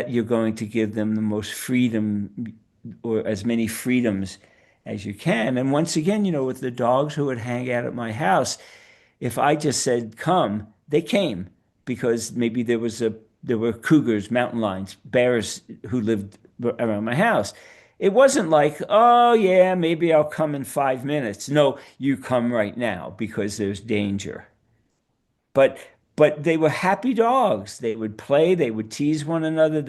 you're going to give them the most freedom or as many freedoms as you can. And once again, with the dogs who would hang out at my house, if I just said come, they came because maybe there were cougars, mountain lions, bears who lived around my house. It wasn't like, oh yeah, maybe I'll come in 5 minutes. No, you come right now because there's danger. But but they were happy dogs. They would play, they would tease one another,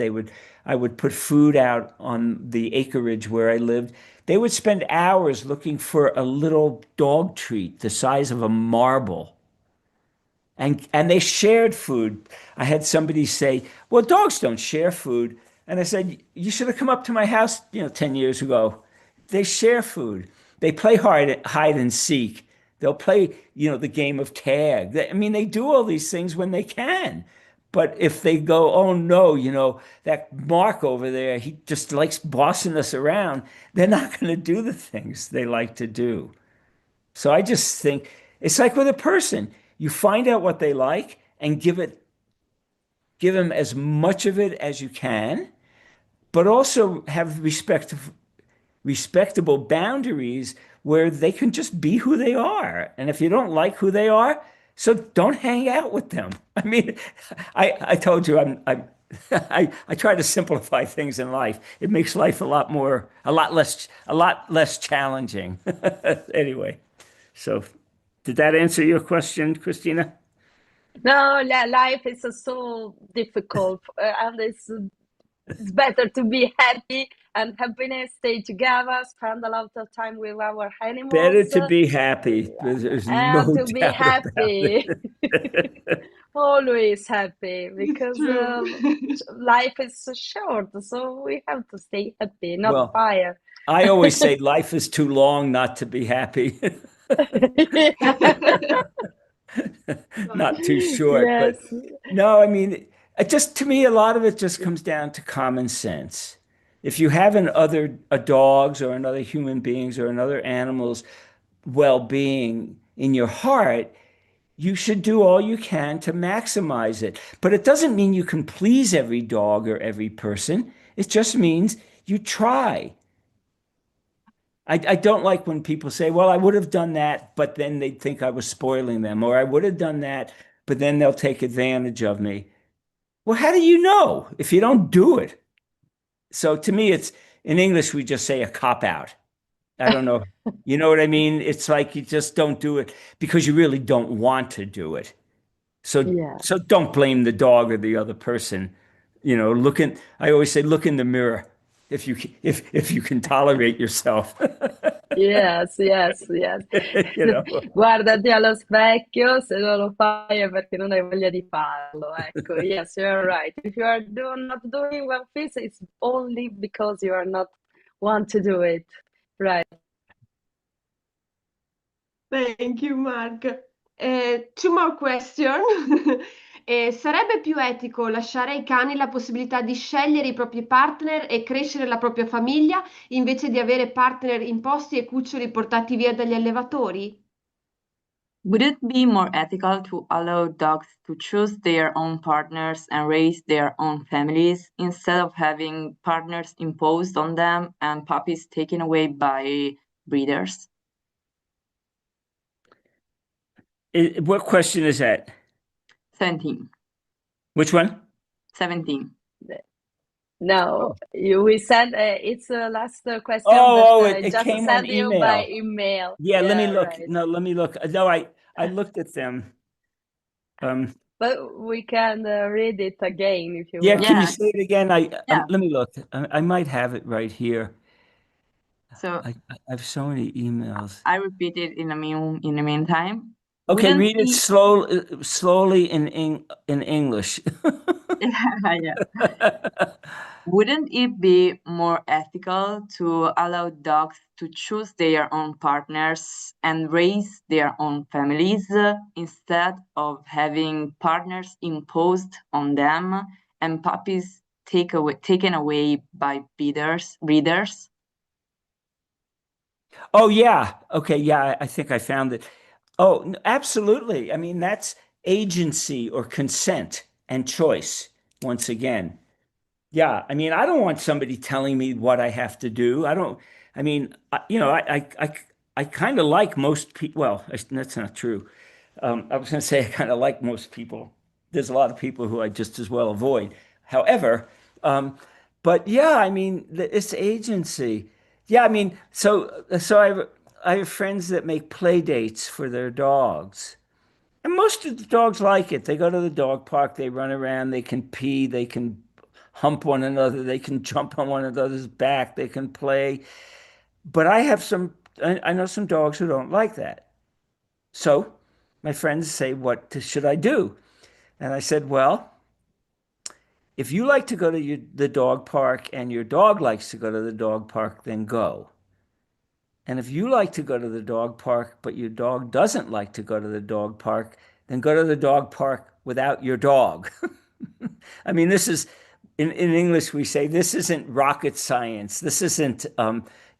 I would put food out on the acreage where I lived. They would spend hours looking for a little dog treat the size of a marble. And they shared food. I had somebody say, "Well, dogs don't share food." And I said, "You should have come up to my house, 10 years ago. They share food. They play hide and seek. They'll play, the game of tag. I mean, they do all these things when they can. But if they go, oh no, that Mark over there, he just likes bossing us around, they're not going to do the things they like to do. So I just think it's like with a person. You find out what they like and give them as much of it as you can, but also have respectable boundaries where they can just be who they are. And if you don't like who they are, so don't hang out with them. I mean, I told you I try to simplify things in life. It makes life a lot less challenging. Anyway, so did that answer your question, Christina? No, life is so difficult, and it's better to be happy and happiness, stay together, spend a lot of time with our Better animals, to be happy. There's and no to be doubt about happy, it. always happy, It's because true. life is so short, so we have to stay happy, not Well, fire. I always say life is too long not to be happy. Not too short, but Yes. no, I mean, it just to me, a lot of it just comes down to common sense. If you have a dog's or another human being's or another animal's well-being in your heart, you should do all you can to maximize it. But it doesn't mean you can please every dog or every person. It just means you try. I don't like when people say, well, I would have done that, but then they'd think I was spoiling them, or I would have done that, but then they'll take advantage of me. Well, how do you know if you don't do it? So to me, it's in English, we just say a cop out. I don't know. You know what I mean? It's like you just don't do it because you really don't want to do it. So Yeah. so don't blame the dog or the other person. I always say, look in the mirror if you can tolerate yourself. Yes, yes, yes. You know. Guardati allo specchio, se non lo fai è perché non hai voglia di farlo. Ecco, yes, you're right. If you are not doing one piece, it's only because you are not want to do it. Right. Thank you, Mark. Two more question. Sarebbe più etico lasciare ai cani la possibilità di scegliere i propri partner e crescere la propria famiglia invece di avere partner imposti e cuccioli portati via dagli allevatori? Would it be more ethical to allow dogs to choose their own partners and raise their own families instead of having partners imposed on them and puppies taken away by breeders? What question is that? 17. Which one? 17. No, we sent it's the last question that Oh, I it just came on sent you by email. email. Yeah, let me Yeah, look. right. No, let me look. No, I looked at them. Um, But we can read it again if you yeah, can want. you Yeah, say it again? yeah. Let me look. I might have it right here. So I have so many emails. I repeat it in the meantime. Okay, Wouldn't read it be slowly in English. yeah. Wouldn't it be more ethical to allow dogs to choose their own partners and raise their own families instead of having partners imposed on them and puppies taken away by breeders? Oh yeah. Okay, yeah, I think I found it. Oh, absolutely. I mean, that's agency or consent and choice once again. Yeah, I mean, I don't want somebody telling me what I have to do. I don't, I mean, I kind of like most people. Well, that's not true. I was going to say I kind of like most people. There's a lot of people who I just as well avoid. However, um, but yeah, I mean, it's agency. Yeah, I mean, so I have friends that make play dates for their dogs. And most of the dogs like it. They go to the dog park, they run around, they can pee, they can hump one another, they can jump on one another's back, they can play. But I know some dogs who don't like that. So my friends say, what should I do? And I said, well, if you like to go to the dog park and your dog likes to go to the dog park, then go. And if you like to go to the dog park, but your dog doesn't like to go to the dog park, then go to the dog park without your dog. I mean, this is, in English, we say this isn't rocket science. This isn't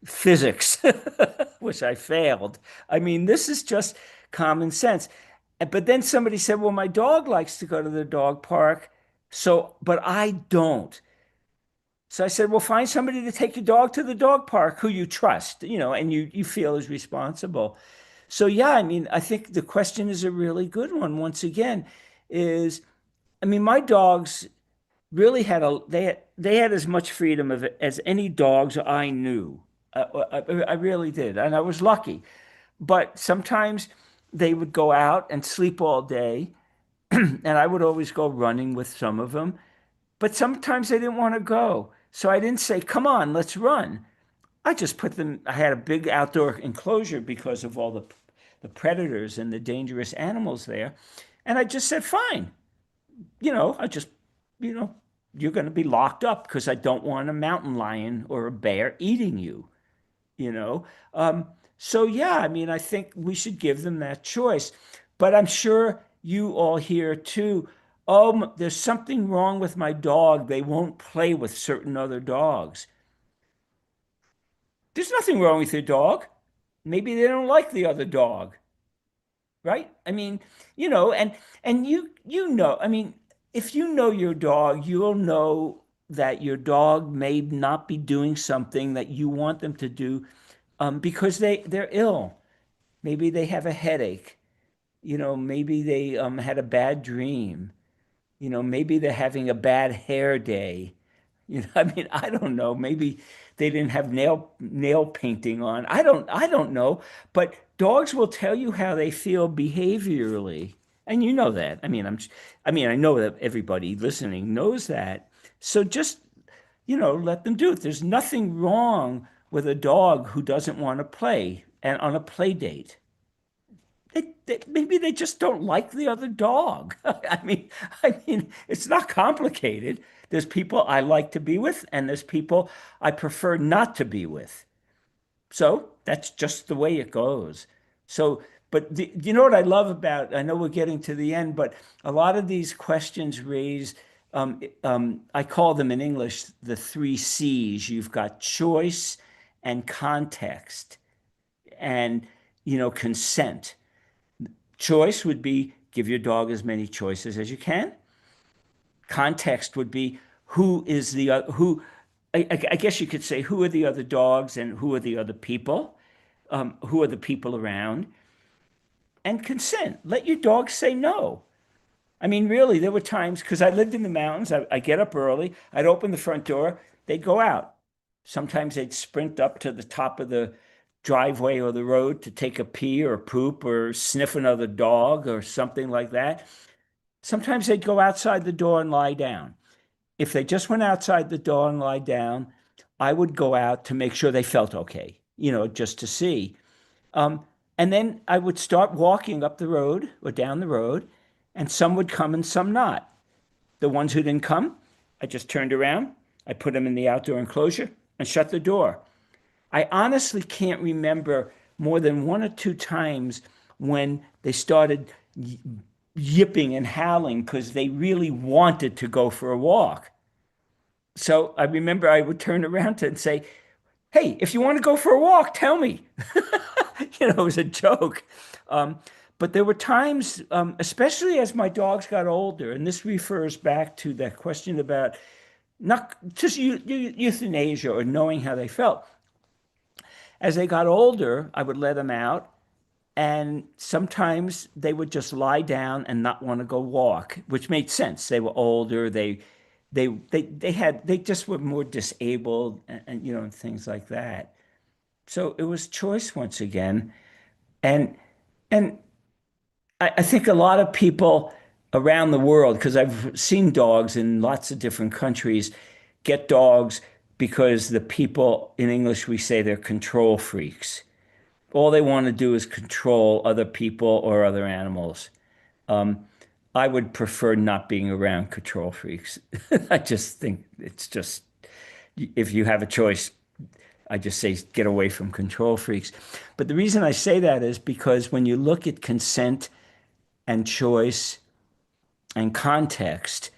physics, which I failed. I mean, this is just common sense. But then somebody said, well, my dog likes to go to the dog park, but I don't. So I said, well, find somebody to take your dog to the dog park who you trust, and you feel is responsible. So yeah, I mean, I think the question is a really good one. Once again, I mean, my dogs really they had as much freedom as any dogs I knew. I really did, and I was lucky. But sometimes they would go out and sleep all day, and I would always go running with some of them. But sometimes they didn't want to go. So I didn't say, come on, let's run. I had a big outdoor enclosure because of all the predators and the dangerous animals there. And I just said, fine, I just, you know, you're going to be locked up because I don't want a mountain lion or a bear eating you, you know? So yeah, I mean, I think we should give them that choice. But I'm sure you all hear too, oh, there's something wrong with my dog. They won't play with certain other dogs. There's nothing wrong with your dog. Maybe they don't like the other dog, right? I mean, and I mean, if you know your dog, you'll know that your dog may not be doing something that you want them to do, because they're ill. Maybe they have a headache. Maybe they had a bad dream. Maybe they're having a bad hair day. I mean, I don't know. Maybe they didn't have nail painting on. I don't know. But dogs will tell you how they feel behaviorally. And you know that. I know that everybody listening knows that. So just, let them do it. There's nothing wrong with a dog who doesn't want to play and on a play date. Maybe they just don't like the other dog. I mean, it's not complicated. There's people I like to be with, and there's people I prefer not to be with. So that's just the way it goes. So, but you know what I love about, I know we're getting to the end, but a lot of these questions raise, I call them in English the three C's. You've got choice and context and, consent. Choice would be give your dog as many choices as you can. Context would be who is the who. I guess you could say who are the other dogs and who are the other people, who are the people around, and consent. Let your dog say no. I mean, really, there were times because I lived in the mountains. I get up early. I'd open the front door. They'd go out. Sometimes they'd sprint up to the top of the driveway or the road to take a pee or poop or sniff another dog or something like that. Sometimes they'd go outside the door and lie down. If they just went outside the door and lie down, I would go out to make sure they felt okay, just to see. And then I would start walking up the road or down the road, and some would come and some not. The ones who didn't come, I just turned around, I put them in the outdoor enclosure and shut the door. I honestly can't remember more than one or two times when they started yipping and howling because they really wanted to go for a walk. So I remember I would turn around and say, hey, if you want to go for a walk, tell me. It was a joke. But there were times, especially as my dogs got older, and this refers back to that question about not just euthanasia or knowing how they felt. As they got older, I would let them out, and sometimes they would just lie down and not want to go walk, which made sense. They were older. They just were more disabled, and things like that. So it was choice once again, and I think a lot of people around the world, because I've seen dogs in lots of different countries, get dogs because the people in English, we say they're control freaks. All they want to do is control other people or other animals. Um, I would prefer not being around control freaks. I just think it's just, if you have a choice, I just say get away from control freaks. But the reason I say that is because when you look at consent and choice and context,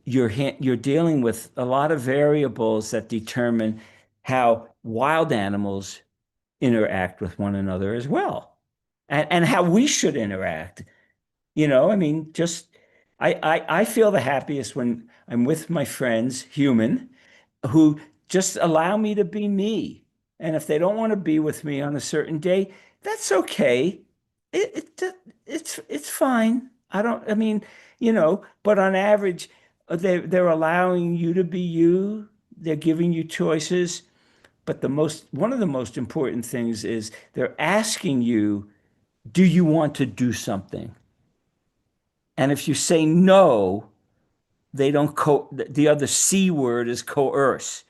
you're dealing with a lot of variables that determine how wild animals interact with one another as well, and how we should interact. I mean, just I feel the happiest when I'm with my friends, human, who just allow me to be me. And if they don't want to be with me on a certain day, that's okay. It's fine. I mean, but on average, they're allowing you to be you. They're giving you choices. But one of the most important things is they're asking you, do you want to do something? And if you say no, they don't the other C word is coerce.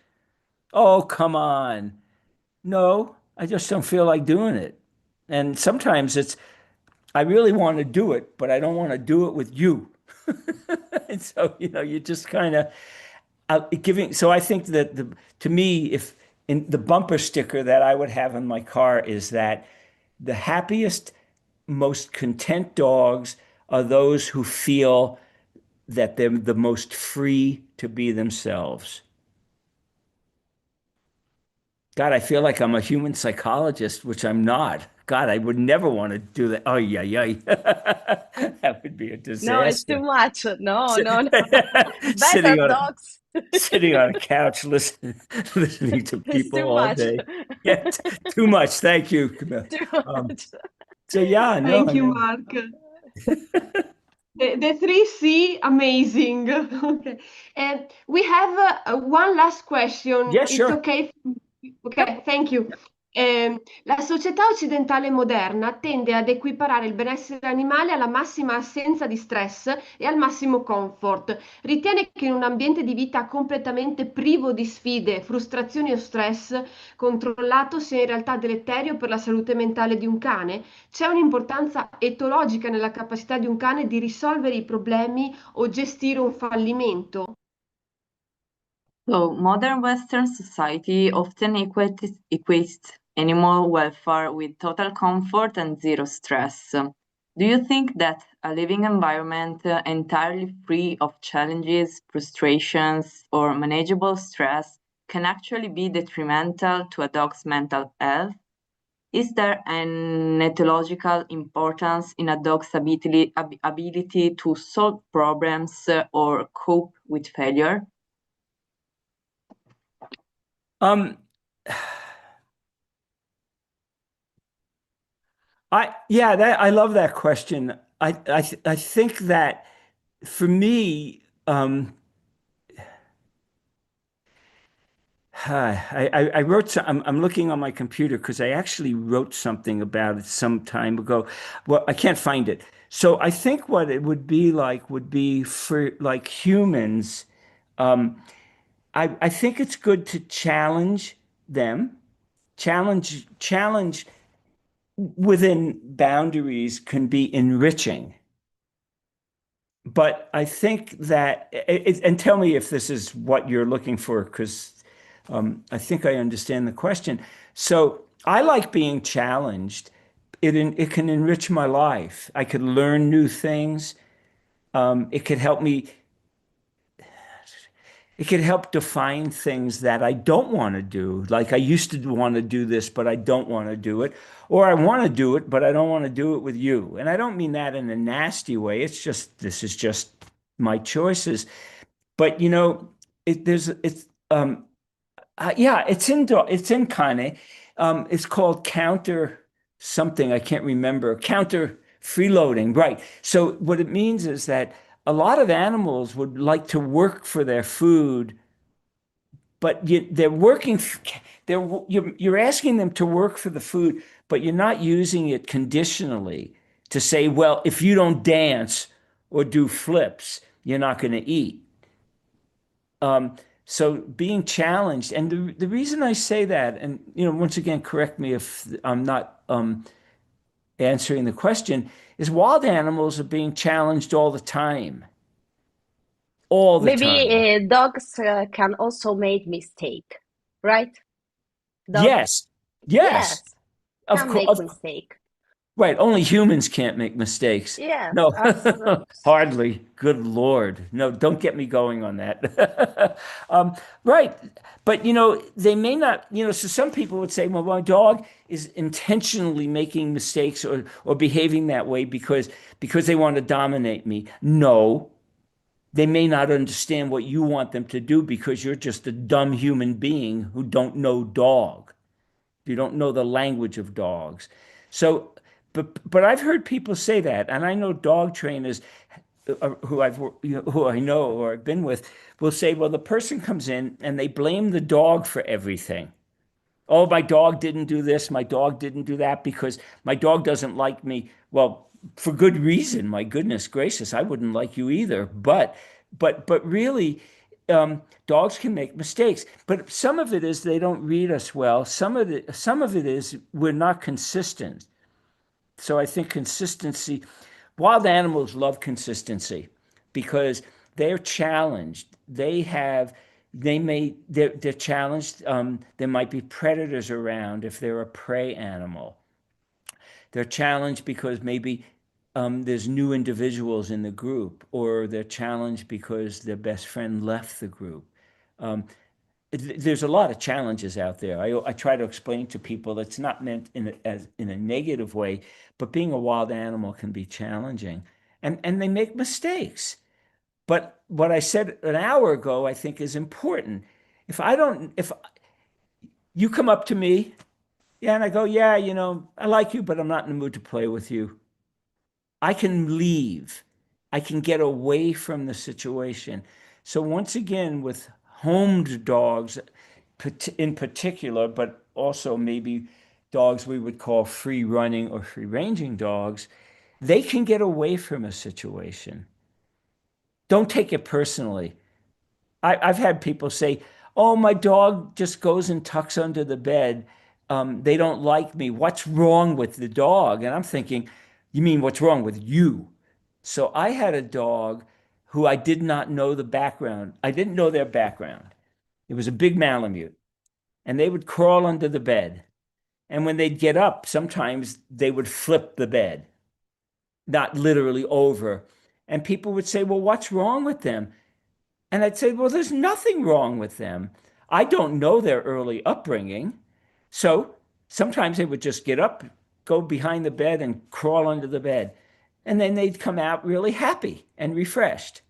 Oh, come on. No, I just don't feel like doing it. And sometimes I really want to do it, but I don't want to do it with you. And so, you just kind of giving. So I think that to me, if in the bumper sticker that I would have in my car is that the happiest, most content dogs are those who feel that they're the most free to be themselves. God, I feel like I'm a human psychologist, which I'm not. God, I would never want to do that. Oh, yeah, yeah. That would be a No, it's too disaster. much. No, no, no. Better Sitting on a dogs. sitting on a couch listening to It's people too all much. day. Yeah, too much. Thank you, Camille. Too Um, much. so yeah, no, Thank I you, mean, Mark. The three C, amazing. Okay. And we have one last question. yeah, It's sure. okay? Yep. Ok, thank you. La società occidentale moderna tende ad equiparare il benessere animale alla massima assenza di stress e al massimo comfort. Ritiene che in un ambiente di vita completamente privo di sfide, frustrazioni o stress controllato sia in realtà deleterio per la salute mentale di un cane? C'è un'importanza etologica nella capacità di un cane di risolvere i problemi o gestire un fallimento? So, modern Western society often equates animal welfare with total comfort and zero stress. Do you think that a living environment entirely free of challenges, frustrations, or manageable stress can actually be detrimental to a dog's mental health? Is there an ethological importance in a dog's ability to solve problems or cope with failure? Um, I love that question. I think that for me, I wrote I'm looking on my computer because I actually wrote something about it some time ago. Well, I can't find it. So I think what it would be like would be for like humans. Um, I think it's good to challenge them. Challenge within boundaries can be enriching. But I think that, and tell me if this is what you're looking for, because I think I understand the question. So I like being challenged. It can enrich my life. I could learn new things. It could help me. It could help define things that I don't want to do. Like I used to want to do this, but I don't want to do it. Or I want to do it, but I don't want to do it with you. And I don't mean that in a nasty way. It's just, this is just my choices. But it's yeah, it's in Kane. It's called counter something I can't remember. Counter freeloading, right? So what it means is that a lot of animals would like to work for their food, but they're working. You're asking them to work for the food, but you're not using it conditionally to say, well, if you don't dance or do flips, you're not going to eat. So being challenged, and the reason I say that, and once again, correct me if I'm not answering the question, is wild animals are being challenged all the time. All the time. Maybe dogs can also make mistake, right? Dogs, Yes. Yes. yes, Of can course. make mistake. Right. Only humans can't make mistakes. Yes, No, absolutely. hardly. Good Lord. No, don't get me going on that. Right. But, they may not, so some people would say, well, my dog is intentionally making mistakes or behaving that way because they want to dominate me. No, they may not understand what you want them to do because you're just a dumb human being who don't know dog. You don't know the language of dogs. So, but I've heard people say that, and I know dog trainers who I know or I've been with will say, well, the person comes in and they blame the dog for everything. Oh, my dog didn't do this, my dog didn't do that because my dog doesn't like me. Well, for good reason. My goodness gracious, I wouldn't like you either. But really, dogs can make mistakes. But some of it is they don't read us well. Some of it is we're not consistent. So I think consistency, wild animals love consistency because they're challenged. They're challenged. There might be predators around if they're a prey animal. They're challenged because maybe there's new individuals in the group, or they're challenged because their best friend left the group. There's a lot of challenges out there. I try to explain to people that's not meant in a negative way, but being a wild animal can be challenging, and they make mistakes. But what I said an hour ago, I think is important. If you come up to me, yeah, and I go, yeah, I like you, but I'm not in the mood to play with you. I can leave. I can get away from the situation. So once again, with homed dogs in particular, but also maybe dogs we would call free running or free ranging dogs, they can get away from a situation. Don't take it personally. I've had people say, oh, my dog just goes and tucks under the bed. They don't like me. What's wrong with the dog? And I'm thinking, you mean what's wrong with you? So I had a dog who I did not know the background. I didn't know their background. It was a big Malamute, and they would crawl under the bed. And when they'd get up, sometimes they would flip the bed, not literally over. And people would say, well, what's wrong with them? And I'd say, well, there's nothing wrong with them. I don't know their early upbringing. So sometimes they would just get up, go behind the bed, and crawl under the bed. And then they'd come out really happy and refreshed.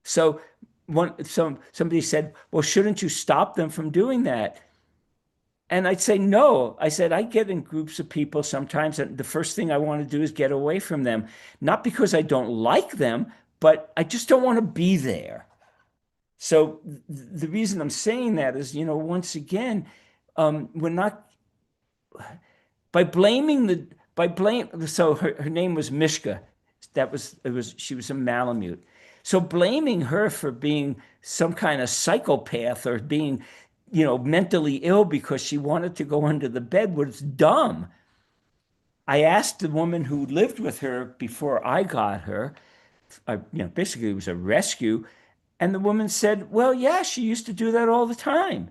So somebody said, well, shouldn't you stop them from doing that? And I'd say, no. I said, I get in groups of people sometimes, and the first thing I want to do is get away from them. Not because I don't like them, but I just don't want to be there. So the reason I'm saying that is, once again, we're not so her name was Mishka. She was a Malamute. So blaming her for being some kind of psychopath or being, mentally ill because she wanted to go under the bed was dumb. I asked the woman who lived with her before I got her, basically it was a rescue. And the woman said, well, yeah, she used to do that all the time.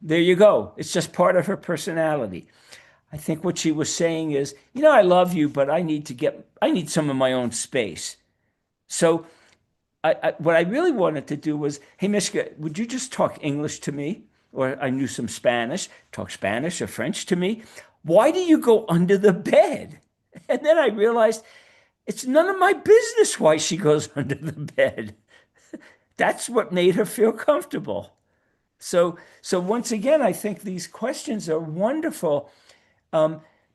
There you go. It's just part of her personality. I think what she was saying is, I love you, but I need some of my own space. So what I really wanted to do was, hey, Mishka, would you just talk English to me? Or I knew some Spanish, talk Spanish or French to me. Why do you go under the bed? And then I realized it's none of my business why she goes under the bed. That's what made her feel comfortable. So once again, I think these questions are wonderful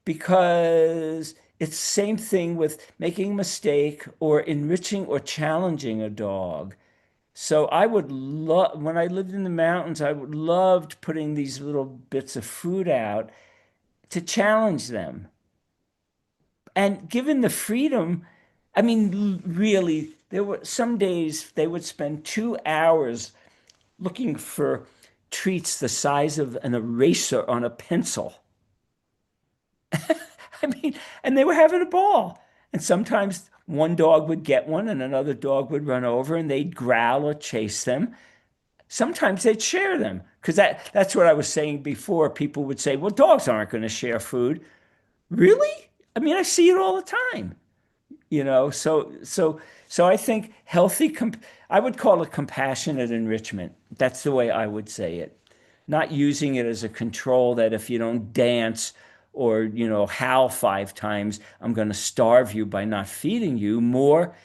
because it's the same thing with making a mistake or enriching or challenging a dog. So I would love, when I lived in the mountains, I would loved putting these little bits of food out to challenge them. And given the freedom, I mean, really, there were some days they would spend 2 hours looking for treats the size of an eraser on a pencil. I mean, and they were having a ball. And sometimes one dog would get one and another dog would run over and they'd growl or chase them. Sometimes they'd share them because that's what I was saying before. People would say, well, dogs aren't going to share food. Really? I mean, I see it all the time, so I think I would call it compassionate enrichment. That's the way I would say it. Not using it as a control that if you don't dance or, howl 5 times, I'm going to starve you by not feeding you. More,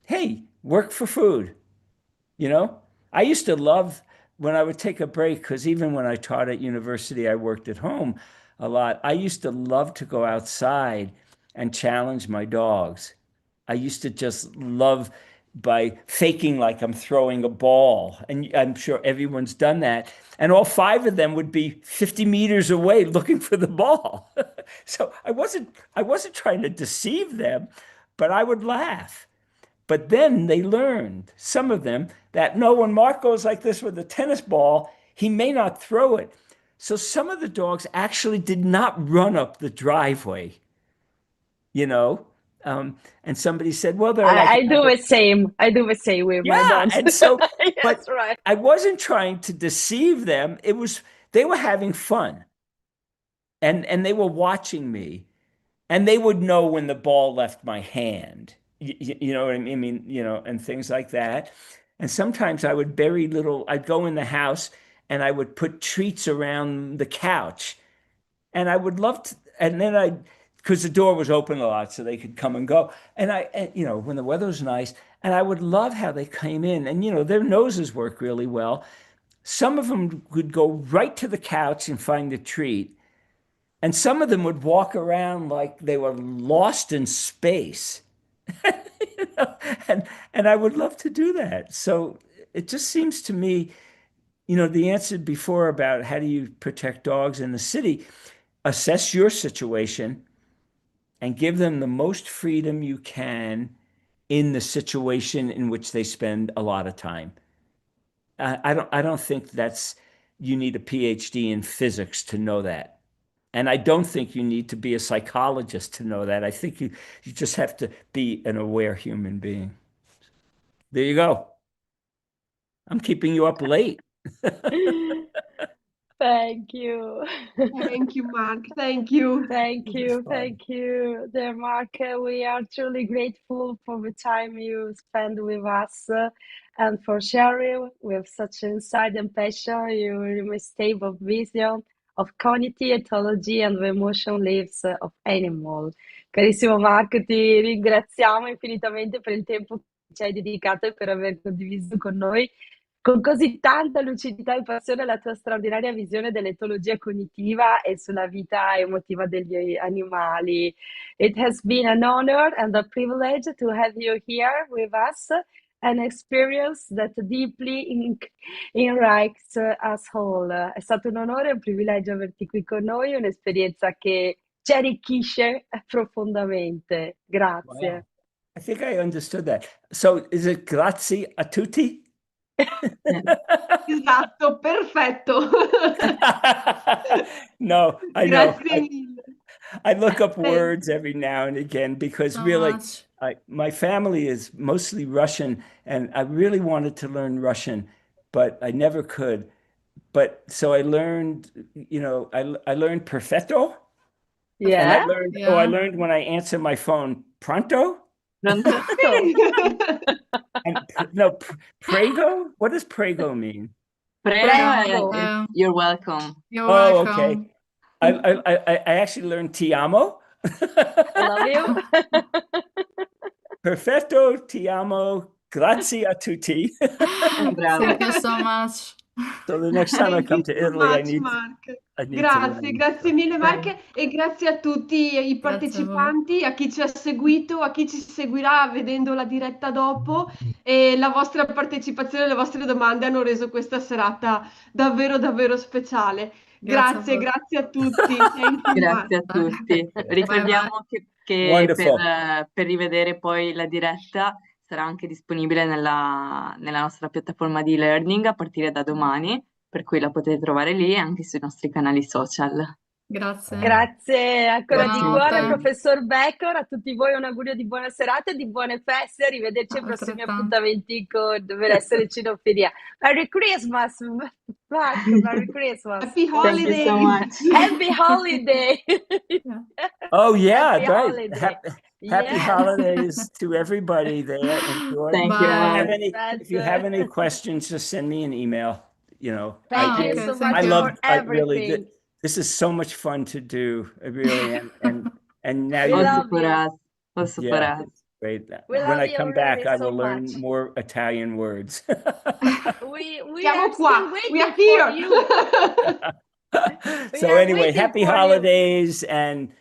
hey, work for food. You know, I used to love when I would take a break, because even when I taught at university, I worked at home a lot. I used to love to go outside and challenge my dogs. I used to just love by faking like I'm throwing a ball. And I'm sure everyone's done that. And all 5 of them would be 50 meters away looking for the ball. So I wasn't trying to deceive them, but I would laugh. But then they learned, some of them, that no, when Mark goes like this with a tennis ball, he may not throw it. So some of the dogs actually did not run up the driveway, you know? And somebody said, well, they're like, I do the same. I do the same with my yeah. dogs. And so, Yes, but right. I wasn't trying to deceive them. They were having fun and they were watching me. And they would know when the ball left my hand. You know what I mean? And things like that. And sometimes I'd go in the house and I would put treats around the couch. And I would love to, and then because the door was open a lot so they could come and go. When the weather was nice, and I would love how they came in. And, their noses work really well. Some of them would go right to the couch and find a treat. And some of them would walk around like they were lost in space. you know? And I would love to do that. So it just seems to me, the answer before about how do you protect dogs in the city, assess your situation and give them the most freedom you can in the situation in which they spend a lot of time. I don't think you need a PhD in physics to know that. And I don't think you need to be a psychologist to know that. I think you just have to be an aware human being. There you go. I'm keeping you up late. Thank you. Thank you, Mark. Thank you. Thank you. Fun. Thank you, dear Mark. We are truly grateful for the time you spend with us and for sharing with such insight and passion your stable vision of cognitive ethology and the emotion lives of animal. Carissimo Mark, ti ringraziamo infinitamente per il tempo che ci hai dedicato e per aver condiviso con noi con così tanta lucidità e passione la tua straordinaria visione dell'etologia cognitiva e sulla vita emotiva degli animali. It has been an honor and a privilege to have you here with us, an experience that deeply enriches us all. È stato un onore e un privilegio averti qui con noi, un'esperienza che ci arricchisce profondamente. Grazie. Wow. I think I understood that. So is it grazie a tutti? Esatto, perfetto. No, I know. Grazie mille. I look up words every now and again because So really, much. my family is mostly Russian, and I really wanted to learn Russian, but I never could. But so I learned, I learned perfetto, and I Yeah? learned, Yeah. I learned when I answer my phone, pronto, Pronto? and no, prego. What does prego mean? Prego, Prego. you're welcome. You're Oh, welcome. okay. I actually learned ti amo. I love you. Perfetto, ti amo. Grazie a tutti. Bravo. Thank you so much. So the next time I Thank come you to so Italy, much, Mark. I need to Grazie, learn. grazie mille Mark Prego. e grazie a tutti i Grazie a voi. partecipanti, a chi ci ha seguito, a chi ci seguirà vedendo la diretta dopo e la vostra partecipazione e le vostre domande hanno reso questa serata davvero davvero speciale. Grazie a Grazie, voi. grazie a tutti. Thank you, Mark. Grazie a tutti. Bye bye. Ricordiamo che che Wonderful. per rivedere poi la diretta sarà anche disponibile nella nostra piattaforma di learning a partire da domani, per cui la potete trovare lì e anche sui nostri canali social. Grazie. Grazie ancora di Buonanotte. cuore, professor Bekoff, a tutti voi un augurio di buona serata e di buone feste, arrivederci ai prossimi Altrettanto. appuntamenti per essere cinofilia. Merry Christmas, Mark, Merry Christmas. Happy Thank you so holiday! much. Happy holiday! Yeah. Oh yeah, Happy right. holiday. Happy Yes. holidays to everybody there. Enjoy. Thank you, Bye. Mark. If you have any questions, just send me an email. Thank you okay, so thank much you. for really everything. this is so much fun to do. I really am. And now We you love Also for you. us. Also for yeah, us. it's great. We When love I you come back, already I so will learn much. more Italian words. We Siamo are qua, still we are waiting for here! you. We So are anyway, waiting happy for you. holidays and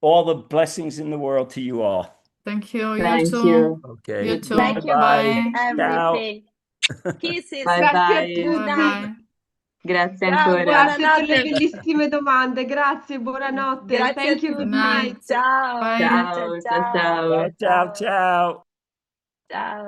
all the blessings in the world to you all. Thank you. You Thank too. you. Okay. You too. Thank you Bye-bye. for Ciao. everything. Kisses. Bye Grazie a bye. Bye tutti! bye. Grazie Ciao, ancora. Grazie per le buonanotte. bellissime domande, grazie, buonanotte. Grazie a Thank you, tutti. good night. Ciao. Bye. Ciao, Ciao, ciao, ciao. ciao. Ciao, ciao, ciao. Ciao.